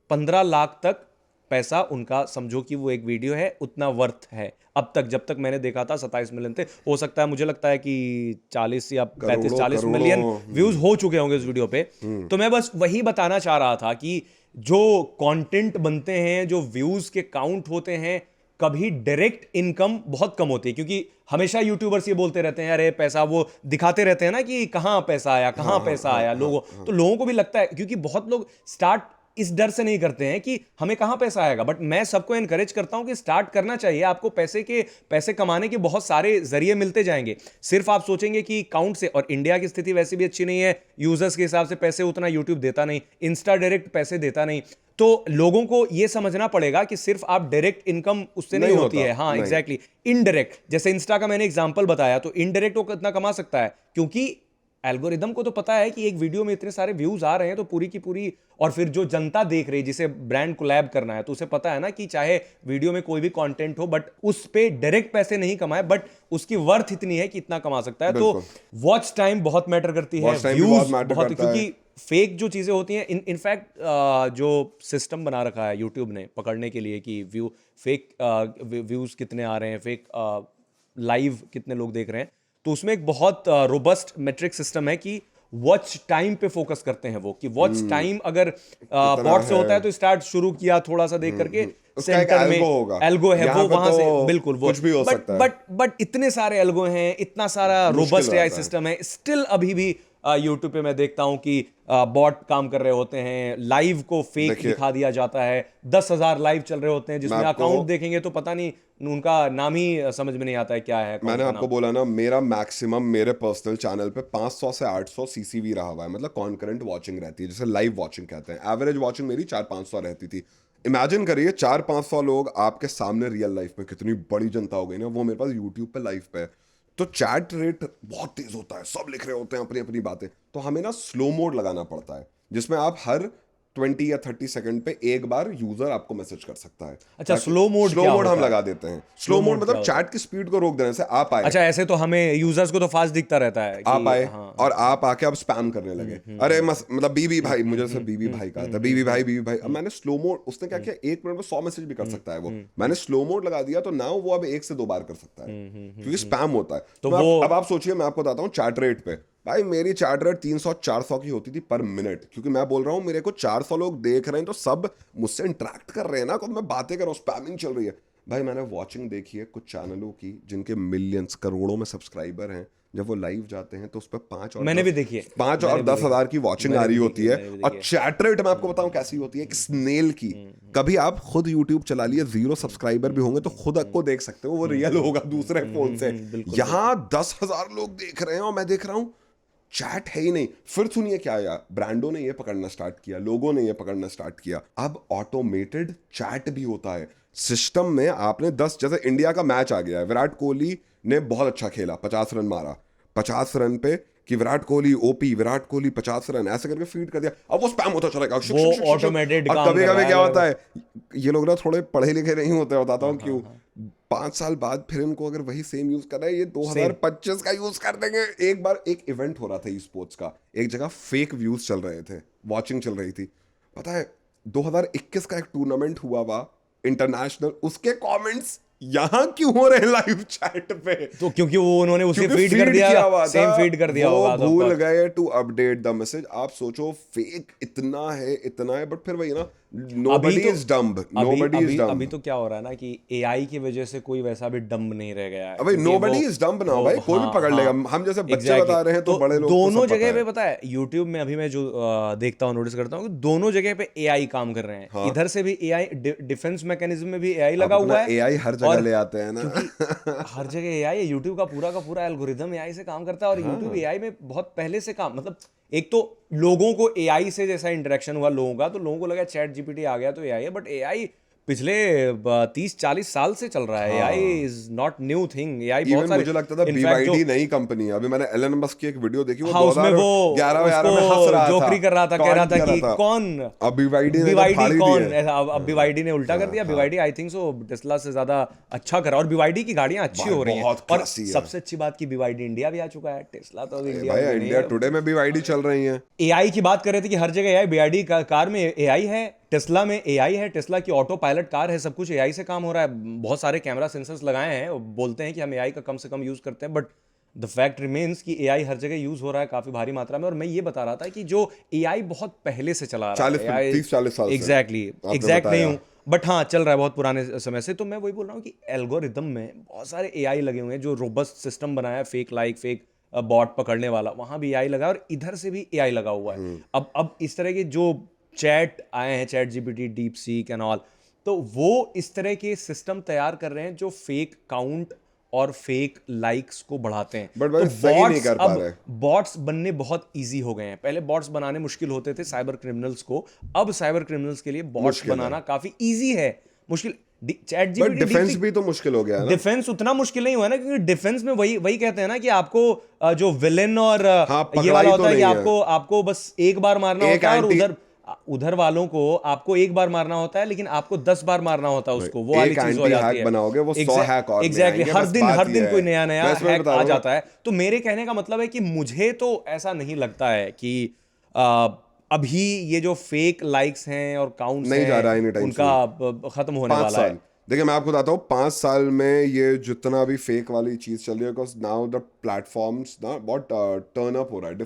Speaker 1: 15 लाख तक पैसा उनका, समझो कि वो एक वीडियो है, उतना वर्थ है। अब तक जब तक मैंने देखा था 27 मिलियन थे, हो सकता है, मुझे लगता है कि 40 या 35-40 मिलियन व्यूज हो चुके होंगे उस वीडियो पे। तो मैं बस वही बताना चाह रहा था कि जो कंटेंट बनते हैं, जो व्यूज के काउंट होते हैं, कभी डायरेक्ट इनकम बहुत कम होती है, क्योंकि हमेशा यूट्यूबर्स ये बोलते रहते हैं अरे पैसा, वो दिखाते रहते हैं ना कि कहाँ पैसा आया, कहाँ पैसा आया, तो लोगों को भी लगता है, क्योंकि बहुत लोग स्टार्ट इस डर से नहीं करते हैं कि हमें कहां पैसा आएगा। बट मैं सबको एनकरेज करता हूं कि स्टार्ट करना चाहिए। आपको पैसे कमाने के बहुत सारे जरिए मिलते जाएंगे। सिर्फ आप सोचेंगे कि काउंट से, और इंडिया की स्थिति वैसे भी अच्छी नहीं है, यूजर्स के हिसाब से पैसे उतना यूट्यूब देता नहीं, इंस्टा डायरेक्ट पैसे देता नहीं, तो लोगों को यह समझना पड़ेगा कि सिर्फ आप डायरेक्ट इनकम उससे नहीं होती है। हाँ एग्जैक्टली, इनडायरेक्ट, जैसे इंस्टा का मैंने एग्जांपल बताया, तो इनडायरेक्ट वो कितना कमा सकता है, क्योंकि एल्गोरिदम को तो पता है कि एक वीडियो में इतने सारे व्यूज आ रहे हैं, तो पूरी की पूरी, और फिर जो जनता देख रही है जिसे ब्रांड कोलैब करना है, तो उसे पता है ना कि चाहे वीडियो में कोई भी कंटेंट हो, बट उस पे डायरेक्ट पैसे नहीं कमाए, बट उसकी वर्थ इतनी है कि इतना कमा सकता है। तो वॉच टाइम बहुत मैटर करती है, व्यूज बहुत, क्योंकि फेक जो चीजें होती हैं, इनफैक्ट जो सिस्टम बना रखा है यूट्यूब ने पकड़ने के लिए कि फेक व्यूज कितने आ रहे हैं, फेक लाइव कितने लोग देख रहे हैं, तो उसमें एक बहुत रोबस्ट मेट्रिक सिस्टम है कि वॉच टाइम पे फोकस करते हैं वो, कि वॉच टाइम अगर बॉट से होता है तो स्टार्ट शुरू किया थोड़ा सा देख करके, सेंटर में एल्गो है वो, वहां से बिल्कुल वो
Speaker 2: कुछ भी हो सकता है।
Speaker 1: बट इतने सारे एल्गो हैं, इतना सारा रोबस्ट एआई सिस्टम है, स्टिल अभी भी यूट्यूब पे मैं देखता हूं कि बॉट काम कर रहे होते हैं, लाइव को फेक दिखा दिया जाता है, 10,000 लाइव चल रहे होते हैं, जिसमें अकाउंट देखेंगे तो पता नहीं, उनका नाम ही समझ में नहीं आता है क्या है।
Speaker 2: मैंने आपको बोला ना, मेरा मैक्सिमम मेरे पर्सनल चैनल पे 500 से 800 सीसीवी रहा हुआ है, मतलब कॉन्करेंट वॉचिंग रहती है, जैसे लाइव वॉचिंग कहते हैं। एवरेज वॉचिंग मेरी 400-500 रहती थी। इमेजिन करिए 400-500 लोग आपके सामने रियल लाइफ में, कितनी बड़ी जनता हो गई ना, वो मेरे पास यूट्यूब पे लाइव पे है, तो चैट रेट बहुत तेज होता है, सब लिख रहे होते हैं अपनी अपनी बातें, तो हमें ना स्लो मोड लगाना पड़ता है, जिसमें आप हर 20 या 30 सेकंड पे एक बार यूजर आपको मैसेज कर सकता है।
Speaker 1: अच्छा, स्लो मोड
Speaker 2: हम लगा देते हैं। स्लो मोड मतलब चैट की स्पीड को रोक देने से आप आए।
Speaker 1: अच्छा, ऐसे तो हमें यूजर्स को तो फास्ट दिखता रहता है
Speaker 2: आप आए, और आप आके अब स्पैम करने लगे, अरे मतलब बीबी भाई, मुझे से बीबी भाई कहा था, बीबी भाई। अब मैंने स्लो मोड, उसने क्या किया, 1 मिनट में 100 मैसेज भी कर सकता है वो, मैंने स्लो मोड लगा दिया, तो नाउ वो अब 1 से 2 बार कर सकता है, क्योंकि स्पैम होता है। तो अब आप सोचिए, मैं आपको बताता हूँ चैट रेट पे, भाई मेरी चैट रेट 300-400 की होती थी पर मिनट, क्योंकि मैं बोल रहा हूँ मेरे को 400 लोग देख रहे हैं, तो सब मुझसे इंटरेक्ट कर रहे हैं ना, तो मैं बातें कर रहा हूँ, स्पैमिंग चल रही है। भाई मैंने वॉचिंग देखी है कुछ चैनलों की जिनके मिलियंस, करोड़ों में सब्सक्राइबर हैं, जब वो लाइव जाते हैं तो उस पर 5 और
Speaker 1: मैंने भी देखी है,
Speaker 2: 5 और 10 हज़ार की वॉचिंग आ रही होती है, और चैट रेट मैं आपको बताऊं कैसी होती है, एक स्नेल की। कभी आप खुद यूट्यूब चला लिए, 0 सब्सक्राइबर भी होंगे तो खुद आपको देख सकते हो, वो रियल होगा दूसरे फोन से। यहाँ 10,000 लोग देख रहे हैं और मैं देख रहा हूँ चैट है ही नहीं। फिर सुनिए क्या आया, ब्रांडों ने ये पकड़ना स्टार्ट किया, लोगों ने ये पकड़ना स्टार्ट किया, अब ऑटोमेटेड चैट भी होता है सिस्टम में। आपने 10, जैसे इंडिया का मैच आ गया है, विराट कोहली ने बहुत अच्छा खेला, 50 रन मारा, 50 रन पे कि विराट कोहली ओपी, विराट कोहली 50 रन, ऐसे करके फीड कर दिया, अब वो स्पैम होता चलेगा,
Speaker 1: वो ऑटोमेटेड काम।
Speaker 2: कभी कभी क्या होता है, ये लोग ना थोड़े पढ़े लिखे नहीं होते, बताता हूँ क्यों। 5 साल बाद फिर इनको अगर वही सेम यूज कर रहा है, ये 2025 का यूज कर देंगे। एक बार एक इवेंट हो रहा था ई स्पोर्ट्स का, एक जगह फेक व्यूज चल रहे थे, वॉचिंग चल रही थी, पता है 2021 का एक टूर्नामेंट हुआ हुआ इंटरनेशनल, उसके कमेंट्स यहाँ क्यों हो रहे हैं लाइव चैट पे,
Speaker 1: तो क्योंकि वो उन्होंने उसे फीड कर दिया, सेम फीड कर दिया होगा,
Speaker 2: वो भूल गए टू अपडेट द मैसेज। आप सोचो फेक इतना है, बट फिर वही ना, nobody is dumb, nobody is dumb।
Speaker 1: अभी तो क्या हो रहा है ना कि एआई की वजह से कोई वैसा भी डम्ब नहीं रह गया है।
Speaker 2: भाई nobody is dumb ना भाई, कोई भी पकड़ लेगा। हम जैसे बच्चे बता रहे हैं तो बड़े लोग
Speaker 1: दोनों जगह पे पता है, यूट्यूब में अभी मैं जो देखता हूँ, नोटिस करता हूँ कि दोनों जगह पे एआई काम कर रहे हैं। इधर से भी एआई, डिफेंस मैकेनिज्म में भी एआई लगा हुआ है,
Speaker 2: एआई हर जगह ले आते हैं ना,
Speaker 1: हर जगह एआई है। यूट्यूब का पूरा एल्गोरिदम एआई से काम करता है, और यूट्यूब एआई में बहुत पहले से काम, मतलब एक तो लोगों को एआई से जैसा इंटरेक्शन हुआ लोगों का, तो लोगों को लगा चैट जीपीटी आ गया तो एआई है, बट एआई पिछले 30-40 साल से चल रहा है। AI is not new thing. AI बहुत सारे,
Speaker 2: मुझे लगता था BYD नई कंपनी है। अभी मैंने एलन मस्क की एक वीडियो देखी, वो
Speaker 1: 2011 में हंस रहा था, जोकरी कर रहा था, कह रहा था कि कौन
Speaker 2: अब BYD
Speaker 1: कौन, अब BYD ने उल्टा कर दिया। BYD I think so Tesla से ज्यादा अच्छा करा, और BYD की गाड़ियां अच्छी हो रही हैं, और सबसे अच्छी बात की BYD इंडिया भी आ चुका है। टेस्ला तो
Speaker 2: इंडिया टुडे में BYD चल रही है।
Speaker 1: एआई की बात कर रहे थे कि हर जगह एआई, BYD कार में एआई है, टेस्ला में एआई है, टेस्ला की ऑटो पायलट कार है, सब कुछ एआई से काम हो रहा है। बहुत सारे कैमरा सेंसर्स लगाए हैं, बोलते हैं कि हम एआई का कम से कम यूज करते हैं, बट द फैक्ट रिमेन्स कि एआई हर जगह यूज हो रहा है काफी भारी मात्रा में। और मैं ये बता रहा था कि जो एआई बहुत पहले से चला रहा है,
Speaker 2: 30-40 साल
Speaker 1: एग्जैक्ट नहीं हूं, बट हाँ चल रहा है बहुत पुराने समय से। तो मैं वही बोल रहा हूँ कि एल्गोरिदम में बहुत सारे एआई लगे हुए हैं, जो रोबस्ट सिस्टम बनाया है, फेक लाइक, फेक बॉट पकड़ने वाला, वहां भी एआई लगा है और इधर से भी एआई लगा हुआ है। अब इस तरह के जो चैट आए हैं, chat GPT, deep seek and all, तो वो इस तरह के सिस्टम तैयार कर रहे हैं जो फेक काउंट और फेक लाइक्स को बढ़ाते हैं।
Speaker 2: But भाई
Speaker 1: तो
Speaker 2: सही नहीं कर पा
Speaker 1: अब
Speaker 2: रहे।
Speaker 1: बॉट्स बनने बहुत इजी हो गए हैं। पहले बॉट्स बनाने मुश्किल होते थे साइबर क्रिमिनल्स को, अब साइबर क्रिमिनल्स के लिए बॉट्स
Speaker 2: मुश्किल है।
Speaker 1: बनाना काफी इजी है। मुश्किल चैट
Speaker 2: बट
Speaker 1: जीपीटी,
Speaker 2: डिफेंस भी तो मुश्किल हो गया है ना।
Speaker 1: डिफेंस उतना मुश्किल नहीं हुआ ना, क्योंकि डिफेंस में वही वही कहते हैं ना कि आपको जो विलेन और
Speaker 2: हाँ,
Speaker 1: ये
Speaker 2: पकड़ाई
Speaker 1: वाला
Speaker 2: तो
Speaker 1: होता है कि
Speaker 2: नहीं है।
Speaker 1: आपको आपको बस एक बार मारना
Speaker 2: एक
Speaker 1: होता है, और
Speaker 2: anti-
Speaker 1: उधर उधर वालों को आपको एक बार मारना होता है, लेकिन आपको 10 बार मारना होता है उसको। वो वाली
Speaker 2: एक
Speaker 1: चीज हो
Speaker 2: एंटी
Speaker 1: जाती
Speaker 2: हैक
Speaker 1: है।
Speaker 2: बनाओगे, वो 100 हैक और नए
Speaker 1: एग्जैक्टली,
Speaker 2: आएंगे,
Speaker 1: हर
Speaker 2: बस
Speaker 1: दिन
Speaker 2: बात
Speaker 1: हर
Speaker 2: ये
Speaker 1: दिन
Speaker 2: है।
Speaker 1: कोई नया नया
Speaker 2: मैं इसमें
Speaker 1: हैक
Speaker 2: बता
Speaker 1: आ
Speaker 2: रहा हूँ
Speaker 1: जाता है। तो मेरे कहने का मतलब है कि मुझे तो ऐसा नहीं लगता है कि अभी ये जो फेक लाइक्स हैं और काउंट्स
Speaker 2: नहीं जा रहा है
Speaker 1: हैं
Speaker 2: एनी टाइम
Speaker 1: उनका खत्म होने
Speaker 2: 5
Speaker 1: वाला है।
Speaker 2: साल देखिए, मैं आपको बताता हूँ 5 साल में ये जितना भी फेक वाली चीज चल रही है, बिकॉज नाउ द प्लेटफॉर्म्स ना बहुत टर्न अप हो रहा है,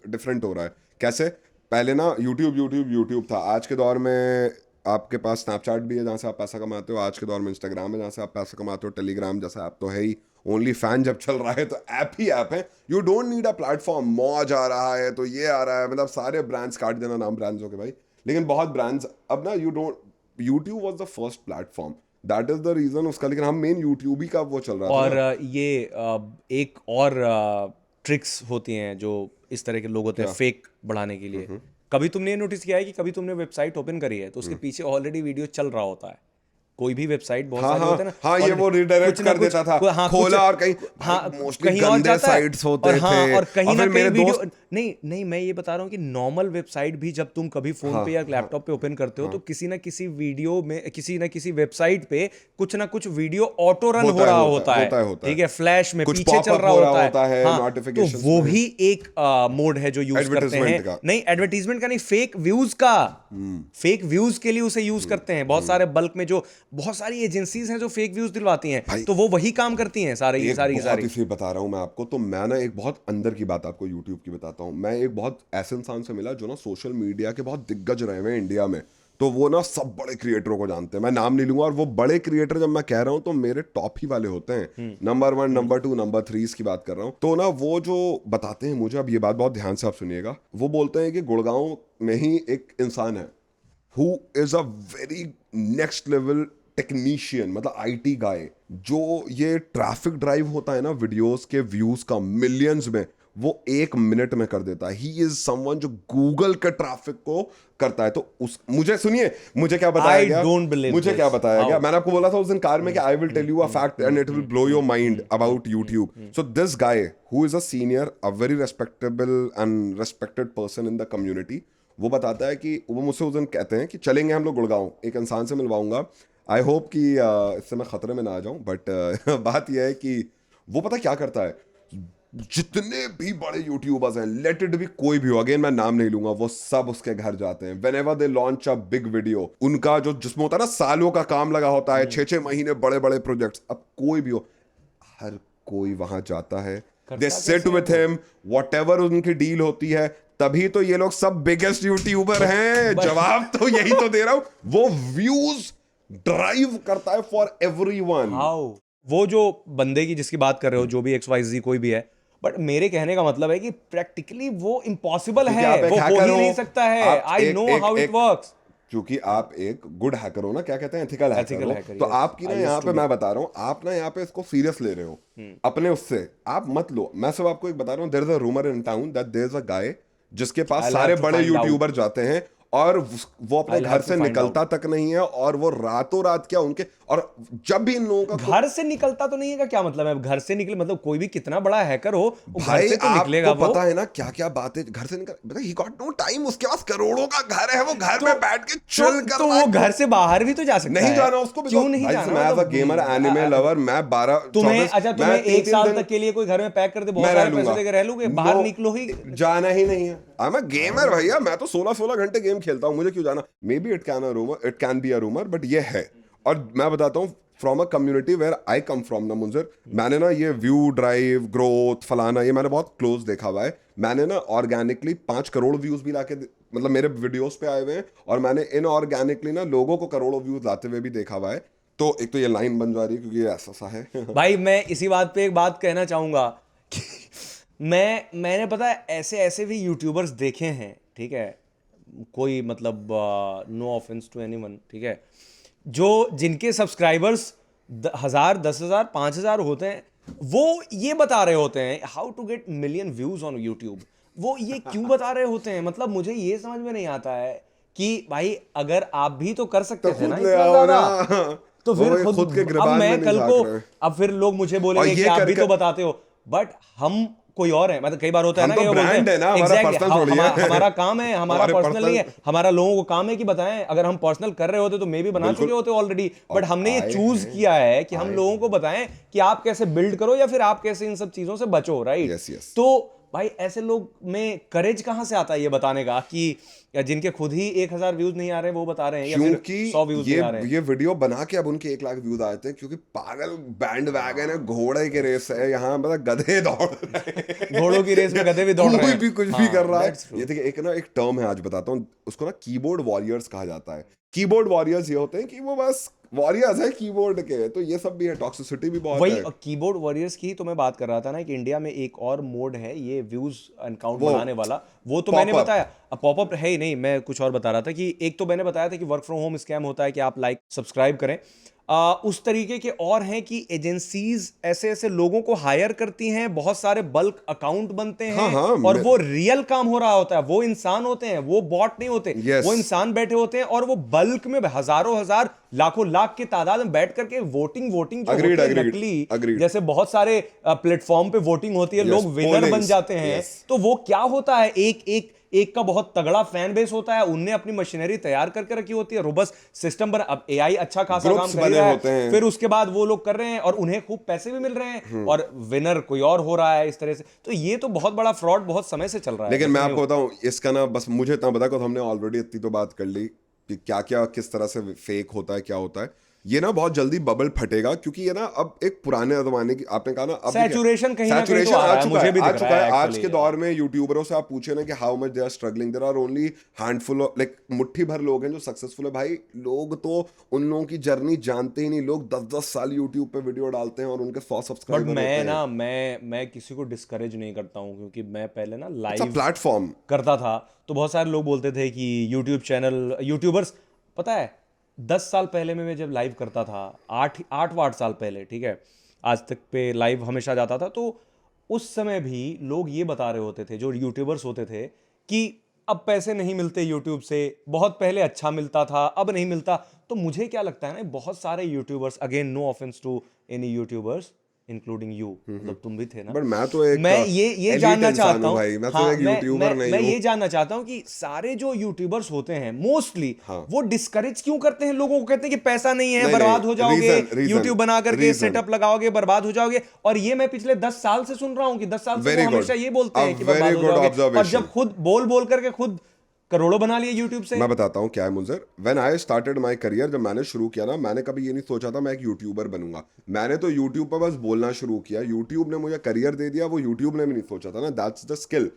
Speaker 2: डिफरेंट हो रहा है। कैसे? पहले ना यूट्यूब था, आज के दौर में आपके पास स्नैपचैट भी है जहाँ से आप पैसा कमाते हो, आज के दौर में इंस्टाग्राम है जहाँ से आप पैसा कमाते हो, टेलीग्राम जैसा ऐप तो है ही, ओनली फैन जब चल रहा है तो ऐप ही ऐप है। You don't need a platform. मौज आ रहा है तो ये आ रहा है, मतलब सारे ब्रांड्स काट देना नाम ब्रांड्स के भाई, लेकिन बहुत ब्रांड्स अब ना YouTube was the first platform, that is the reason उसका, लेकिन हम मेन यूट्यूब ही का वो चल रहा था
Speaker 1: और
Speaker 2: ना।
Speaker 1: ये एक और ट्रिक्स होती हैं जो इस तरह के लोग होते हैं फेक बढ़ाने के लिए। कभी तुमने ये नोटिस किया है कि कभी तुमने वेबसाइट ओपन करी है तो उसके पीछे ऑलरेडी वीडियो चल रहा होता है। कोई भी वेबसाइट, बहुत
Speaker 2: हाँ
Speaker 1: सारे होते हैं ना,
Speaker 2: हाँ, ये
Speaker 1: already
Speaker 2: वो रिडायरेक्ट
Speaker 1: कुछ ना
Speaker 2: कर
Speaker 1: कुछ,
Speaker 2: देता था,
Speaker 1: हाँ,
Speaker 2: खोला और कहीं,
Speaker 1: हाँ,
Speaker 2: मोस्टली
Speaker 1: कहीं और
Speaker 2: गंदे
Speaker 1: जाता है।
Speaker 2: साइट्स होते
Speaker 1: और हाँ,
Speaker 2: थे।
Speaker 1: और कहीं ना
Speaker 2: फिर
Speaker 1: कहीं
Speaker 2: मेरे
Speaker 1: वीडियो,
Speaker 2: दोस्त,
Speaker 1: नहीं नहीं, मैं ये बता रहा हूँ कि नॉर्मल वेबसाइट भी जब तुम कभी फोन
Speaker 2: हाँ,
Speaker 1: पे या लैपटॉप पे ओपन करते हो तो किसी ना किसी वीडियो में, किसी ना किसी वेबसाइट पे कुछ ना कुछ वीडियो ऑटो रन हो रहा होता है। ठीक है, फ्लैश में
Speaker 2: कुछ
Speaker 1: पीछे चल
Speaker 2: pop-up
Speaker 1: रहा
Speaker 2: हो रहा
Speaker 1: होता
Speaker 2: होता
Speaker 1: है।
Speaker 2: है,
Speaker 1: हाँ, तो
Speaker 2: notifications
Speaker 1: वो
Speaker 2: में।
Speaker 1: भी एक मोड है जो यूज करते हैं।
Speaker 2: Advertisement का।
Speaker 1: नहीं, एडवर्टीजमेंट का नहीं, फेक व्यूज का। फेक व्यूज के लिए उसे यूज करते हैं बहुत सारे बल्क में। जो बहुत सारी एजेंसीज हैं जो फेक व्यूज दिलवाती हैं,
Speaker 2: भाई,
Speaker 1: तो वो वही काम करती हैं सारी
Speaker 2: एक
Speaker 1: सारी
Speaker 2: बहुत
Speaker 1: सारी।
Speaker 2: इसलिए बता रहा हूँ मैं आपको, तो मैं ना एक बहुत अंदर की बात आपको यूट्यूब की बताता हूँ। मैं एक बहुत ऐसे इंसान से मिला जो ना सोशल मीडिया के बहुत दिग्गज रहे हुए हैं इंडिया में, तो वो ना सब बड़े क्रिएटरों को जानते हैं, मैं नाम नहीं लूंगा। और वो बड़े क्रिएटर जब मैं कह रहा हूँ तो मेरे टॉप ही वाले होते हैं, नंबर 1, नंबर 2, नंबर 3 की बात कर रहा हूँ। तो ना वो जो बताते हैं मुझे, अब ये बात बहुत ध्यान से आप सुनिएगा, वो बोलते हैं कि गुड़गांव में ही एक इंसान है who is a very next level technician, मतलब आईटी गाय, जो ये ट्रैफिक ड्राइव होता है ना वीडियोस के व्यूज का मिलियंस में, वो 1 मिनट में कर देता है। ही इज समवन जो गूगल के ट्रैफिक को करता है। तो उस मुझे सुनिए, मुझे क्या बताया गया, मुझे क्या बताया गया, मैंने आपको बोला था उस दिन कार में कि I will tell you a fact and it will blow your mind about YouTube. So this guy who is a senior, a very respectable and respected person in the community, वो बताता है कि वो मुझसे उस दिन कहते हैं कि चलेंगे हम लोग गुड़गांव, एक इंसान से मिलवाऊंगा। आई होप कि इससे मैं खतरे में ना आ जाऊं, बट बात यह है कि वो पता क्या करता है, जितने भी बड़े यूट्यूबर्स हैं, लेट इट बी कोई भी हो, अगेन मैं नाम नहीं लूंगा, वो सब उसके घर जाते हैं when ever they launch a big video. उनका जो जिसमें होता है ना सालों का काम लगा होता है, 6-6 महीने बड़े बड़े प्रोजेक्ट्स, अब कोई भी हो, हर कोई वहां जाता है, they sit with him, whatever उनकी डील होती है, तभी तो ये लोग सब बिगेस्ट यूट्यूबर हैं। जवाब तो यही तो दे रहा हूं, वो व्यूज ड्राइव करता है फॉर एवरीवन।
Speaker 1: हाउ वो जो बंदे की जिसकी बात कर रहे हो, जो भी XYZ कोई भी है, बट मेरे कहने का मतलब है कि प्रैक्टिकली वो इम्पॉसिबल
Speaker 2: क्योंकि
Speaker 1: है,
Speaker 2: आप एक
Speaker 1: वो हो
Speaker 2: हैकर
Speaker 1: ही
Speaker 2: हो,
Speaker 1: नहीं सकता है।
Speaker 2: आप
Speaker 1: आई
Speaker 2: एक-
Speaker 1: नो
Speaker 2: एक-
Speaker 1: हाउ इट
Speaker 2: एक-
Speaker 1: वर्क्स।
Speaker 2: क्योंकि आप एक गुड हैकर हो ना, क्या कहते हैं, एथिकल हैकर
Speaker 1: Ethical
Speaker 2: हो,
Speaker 1: hacker,
Speaker 2: तो
Speaker 1: yes.
Speaker 2: आपकी ना
Speaker 1: I used
Speaker 2: यहाँ
Speaker 1: to
Speaker 2: पे
Speaker 1: be.
Speaker 2: मैं बता रहा हूँ, आप ना यहाँ पे इसको सीरियस ले रहे हो अपने उससे, आप मत लो। मैं सब आपको एक बता रहा हूँ, there is a rumour in town that there is a guy जिसके पास
Speaker 1: I'll
Speaker 2: सारे
Speaker 1: have to
Speaker 2: बड़े
Speaker 1: find out.
Speaker 2: यूट्यूबर जाते हैं और वो अपने
Speaker 1: I'll
Speaker 2: घर
Speaker 1: have
Speaker 2: से
Speaker 1: to find
Speaker 2: निकलता तक नहीं है, और वो रातों रात क्या उनके, और जब भी इन लोगों का
Speaker 1: घर से निकलता तो नहीं है का क्या मतलब है? घर से निकले मतलब कोई भी कितना बड़ा हैकर हो, वो घर
Speaker 2: भाई
Speaker 1: से तो निकलेगा
Speaker 2: आपको
Speaker 1: वो।
Speaker 2: पता है ना क्या क्या बातें, घर से निकल, ही गॉट नो टाइम, उसके पास करोड़ों का घर है, वो घर
Speaker 1: तो-
Speaker 2: में बैठ के चिल कर
Speaker 1: तो
Speaker 2: रहा
Speaker 1: वो
Speaker 2: है।
Speaker 1: घर से बाहर भी तो जा सकता
Speaker 2: नहीं
Speaker 1: है।
Speaker 2: जाना उसको,
Speaker 1: क्यों नहीं
Speaker 2: भाई
Speaker 1: जाना?
Speaker 2: मैं एज अ
Speaker 1: मतलब,
Speaker 2: गेमर, एनिमे लवर, मैं 12
Speaker 1: तुम्हें
Speaker 2: 24
Speaker 1: अच्छा, तुम्हें
Speaker 2: मैं
Speaker 1: 1 साल
Speaker 2: दिन
Speaker 1: तक के लिए कोई घर में पैक कर दे, बहुत
Speaker 2: मैं रह
Speaker 1: सारे पैसे
Speaker 2: लूंगा,
Speaker 1: देकर रह लोगे? बाहर
Speaker 2: No,
Speaker 1: निकलो ही।
Speaker 2: जाना ही नहीं है। आई एम अ गेमर भैया, मैं तो 16 घंटे गेम खेलता हूँ, मुझे क्यों जाना? May be it can be a rumour, but ये है। और मैं बताता हूँ from a community where I come from ना मुंजर, मैंने ना ये व्यू ड्राइव, ग्रोथ, फलाना, ये मैंने बहुत क्लोज देखा हुआ है। मैंने ना ऑर्गेनिकली 5 करोड़ व्यूज भी लाके मतलब मेरे वीडियोस पे आए हुए हैं, और मैंने इनऑर्गेनिकली ना लोगों को करोड़ों व्यूज लाते हुए भी देखा हुआ है। तो एक तो ये लाइन बन जा रही है क्योंकि ये ऐसा सा है।
Speaker 1: भाई मैं इसी बात पे एक बात कहना चाहूंगा कि मैंने पता है ऐसे ऐसे भी यूट्यूबर्स देखे हैं, ठीक है, कोई मतलब नो ऑफेंस टू एनीवन, ठीक है, जो जिनके सब्सक्राइबर्स 1000 10,000 5,000 होते हैं, वो ये बता रहे होते हैं how to get million views on YouTube. वो ये क्यों बता रहे होते हैं, मतलब मुझे ये समझ में नहीं आता है कि भाई अगर आप भी तो कर सकते
Speaker 2: तो
Speaker 1: थे ना
Speaker 2: खुद ले
Speaker 1: इतना
Speaker 2: आओ ना।
Speaker 1: ज्यादा, तो
Speaker 2: वो
Speaker 1: फिर
Speaker 2: खुद के
Speaker 1: अब
Speaker 2: गिरबान में
Speaker 1: मैं
Speaker 2: नहीं
Speaker 1: कल
Speaker 2: झांक
Speaker 1: को,
Speaker 2: रहे।
Speaker 1: अब फिर लोग मुझे
Speaker 2: और
Speaker 1: बोलेंगे कि
Speaker 2: ये
Speaker 1: आप भी
Speaker 2: करके
Speaker 1: तो बताते हो, बट हम कोई और है। मतलब कई बार होता है
Speaker 2: हम
Speaker 1: ना
Speaker 2: तो
Speaker 1: कि वो बोलते
Speaker 2: ब्रांड है
Speaker 1: हैं
Speaker 2: ना, हमारा
Speaker 1: एग्जैक्टली
Speaker 2: पर्सनल थोड़ी है।
Speaker 1: हमारा काम है, हमारा
Speaker 2: हमारे
Speaker 1: पर्सनल नहीं है,
Speaker 2: पर्सनल
Speaker 1: हमारा लोगों को काम है कि बताएं। अगर हम पर्सनल कर रहे होते तो मे भी बना चुके
Speaker 2: बिल्कुल।
Speaker 1: होते ऑलरेडी, बट
Speaker 2: और
Speaker 1: हमने ये
Speaker 2: आए
Speaker 1: चूज
Speaker 2: हैं,
Speaker 1: किया है कि हम
Speaker 2: आए
Speaker 1: लोगों
Speaker 2: हैं।
Speaker 1: को बताएं कि आप कैसे बिल्ड करो या फिर आप कैसे इन सब चीजों से बचो, राइट।
Speaker 2: Yes yes.
Speaker 1: तो भाई ऐसे लोग में करेज कहां से आता है ये बताने का कि या जिनके खुद ही 1,000 व्यूज नहीं आ रहे वो बता रहे हैं, या फिर
Speaker 2: क्योंकि
Speaker 1: 100 व्यूज नहीं आ रहे हैं।
Speaker 2: ये वीडियो बना के अब उनके 1 लाख व्यूज आए थे, क्योंकि पागल बैंड वैगन है, घोड़े के रेस है यहाँ, मतलब गधे दौड़ रहे
Speaker 1: घोड़ों की रेस में गधे भी दौड़ रहे
Speaker 2: कोई
Speaker 1: हैं।
Speaker 2: भी कुछ भी
Speaker 1: हाँ,
Speaker 2: कर रहा है।
Speaker 1: that's true।
Speaker 2: ये देखिए, एक ना एक टर्म है, आज बताता हूँ उसको ना, कीबोर्ड वॉरियर्स कहा जाता है। कीबोर्ड वॉरियर्स ये होते हैं कि वो बस वॉरियर्स है कीबोर्ड के, तो ये सब भी है, टॉक्सिसिटी भी बहुत
Speaker 1: वही
Speaker 2: है।
Speaker 1: कीबोर्ड वॉरियर्स की तो मैं बात कर रहा था ना कि इंडिया में एक और मोड है ये व्यूज अकाउंट
Speaker 2: वो
Speaker 1: बढ़ाने वाला, वो तो मैंने
Speaker 2: पॉपअप।
Speaker 1: बताया। अब पॉपअप है ही नहीं, मैं कुछ और बता रहा था कि एक तो मैंने बताया था कि वर्क फ्रॉम होम स्कैम होता है कि आप लाइक सब्सक्राइब करें। उस तरीके के और हैं कि एजेंसीज ऐसे ऐसे लोगों को हायर करती हैं, बहुत सारे बल्क अकाउंट बनते
Speaker 2: हाँ
Speaker 1: हैं,
Speaker 2: हाँ।
Speaker 1: और वो रियल काम हो रहा होता है, वो इंसान होते हैं, वो बॉट नहीं होते,
Speaker 2: यस।
Speaker 1: वो इंसान बैठे होते हैं, और वो बल्क में हजारों हजार लाखों लाख की तादाद में बैठ करके वोटिंग वोटिंग जो
Speaker 2: अग्रीड
Speaker 1: होती है
Speaker 2: अग्रीड
Speaker 1: नकली,
Speaker 2: अग्रीड।
Speaker 1: जैसे बहुत सारे प्लेटफॉर्म पे वोटिंग होती है,
Speaker 2: यस,
Speaker 1: लोग विनर बन
Speaker 2: पोलिंग्स।
Speaker 1: जाते हैं।
Speaker 2: यस।
Speaker 1: तो वो क्या होता है, एक एक एक का बहुत तगड़ा फैन बेस होता है, उनने अपनी मशीनरी तैयार करके रखी होती है, रोबस्ट सिस्टम बना। अब एआई अच्छा खासा काम
Speaker 2: ग्रुप्स
Speaker 1: कर ही
Speaker 2: बने
Speaker 1: रहा
Speaker 2: होते
Speaker 1: है,
Speaker 2: हैं।
Speaker 1: फिर उसके बाद वो लोग कर रहे हैं और उन्हें खूब पैसे भी मिल रहे हैं, और विनर कोई और हो रहा है इस तरह से। तो ये तो बहुत बड़ा फ्रॉड बहुत समय से चल रहा है।
Speaker 2: लेकिन मैं आपको बताऊं इसका ना, बस मुझे इतना पता, हमने ऑलरेडी इतनी तो बात कर ली कि क्या क्या किस तरह से फेक होता है, क्या होता है। ये ना बहुत जल्दी बबल फटेगा, क्योंकि ये ना अब एक पुराने जमाने की, आपने कहा ना, अब
Speaker 1: सैचुरेशन कहीं ना कहीं तो आ
Speaker 2: आ
Speaker 1: रहा है,
Speaker 2: चुका
Speaker 1: मुझे
Speaker 2: है,
Speaker 1: भी
Speaker 2: आ
Speaker 1: दिख
Speaker 2: चुका
Speaker 1: रहा
Speaker 2: है।
Speaker 1: है
Speaker 2: आज
Speaker 1: actually,
Speaker 2: के दौर में यूट्यूबरों से आप पूछे ना कि how much they are struggling, there are only handful of, like मुट्ठी भर लोग हैं जो सक्सेसफुल है। भाई लोग तो उन लोगों की जर्नी जानते ही नहीं। लोग 10-10 साल यूट्यूब पे वीडियो डालते हैं और उनके 100
Speaker 1: बट
Speaker 2: सब्सक्राइबर होते
Speaker 1: मैं
Speaker 2: हैं।
Speaker 1: ना मैं किसी को डिस्करेज नहीं करता हूं, क्योंकि मैं पहले ना
Speaker 2: इट्स अ
Speaker 1: लाइव
Speaker 2: प्लेटफॉर्म।
Speaker 1: करता था, तो बहुत सारे लोग बोलते थे कि यूट्यूब चैनल यूट्यूबर्स, पता है 10 साल पहले में मैं जब लाइव करता था, 8 साल पहले, ठीक है, आज तक पे लाइव हमेशा जाता था, तो उस समय भी लोग ये बता रहे होते थे जो यूट्यूबर्स होते थे कि अब पैसे नहीं मिलते यूट्यूब से, बहुत पहले अच्छा मिलता था अब नहीं मिलता। तो मुझे क्या लगता है ना, बहुत सारे YouTubers, again no offence to any YouTubers including you, मतलब तुम भी थे ना,
Speaker 2: बट मैं तो एक
Speaker 1: मैं ये
Speaker 2: एलिट
Speaker 1: जानना
Speaker 2: इंसान
Speaker 1: चाहता
Speaker 2: हूँ
Speaker 1: हूँ।
Speaker 2: भाई, मैं तो
Speaker 1: हाँ,
Speaker 2: एक यूट्यूबर नहीं
Speaker 1: मैं
Speaker 2: हूँ।
Speaker 1: ये जानना चाहता हूँ कि सारे जो यूट्यूबर्स होते हैं मोस्टली
Speaker 2: हाँ।
Speaker 1: वो डिस्करेज क्यों करते हैं लोगों को, कहते हैं कि पैसा नहीं है,
Speaker 2: नहीं
Speaker 1: बर्बाद हो
Speaker 2: नहीं,
Speaker 1: जाओगे,
Speaker 2: रीजन
Speaker 1: यूट्यूब बना करके
Speaker 2: रीजन
Speaker 1: सेटअप लगाओगे बर्बाद हो जाओगे। और ये मैं पिछले 10 साल से सुन रहा हूँ कि 10 साल से वो
Speaker 2: वेरी गुड,
Speaker 1: हमेशा ये बोलते
Speaker 2: अ
Speaker 1: हैं कि
Speaker 2: वेरी
Speaker 1: बर्बाद हो
Speaker 2: गुड
Speaker 1: जाओगे, और
Speaker 2: ऑब्जर्वेशन।
Speaker 1: जब खुद बोल बोल करके खुद करोड़ों बना लिए यूट्यूब से।
Speaker 2: मैं बताता हूँ क्या है Munjeer. When I started my career, जब मैंने शुरू किया ना, मैंने कभी ये नहीं सोचा था मैं एक यूट्यूबर बनूंगा। मैंने तो यूट्यूब पर बस बोलना शुरू किया, यूट्यूब ने मुझे करियर दे दिया, वो यूट्यूब ने भी नहीं सोचा था ना। That's the skill.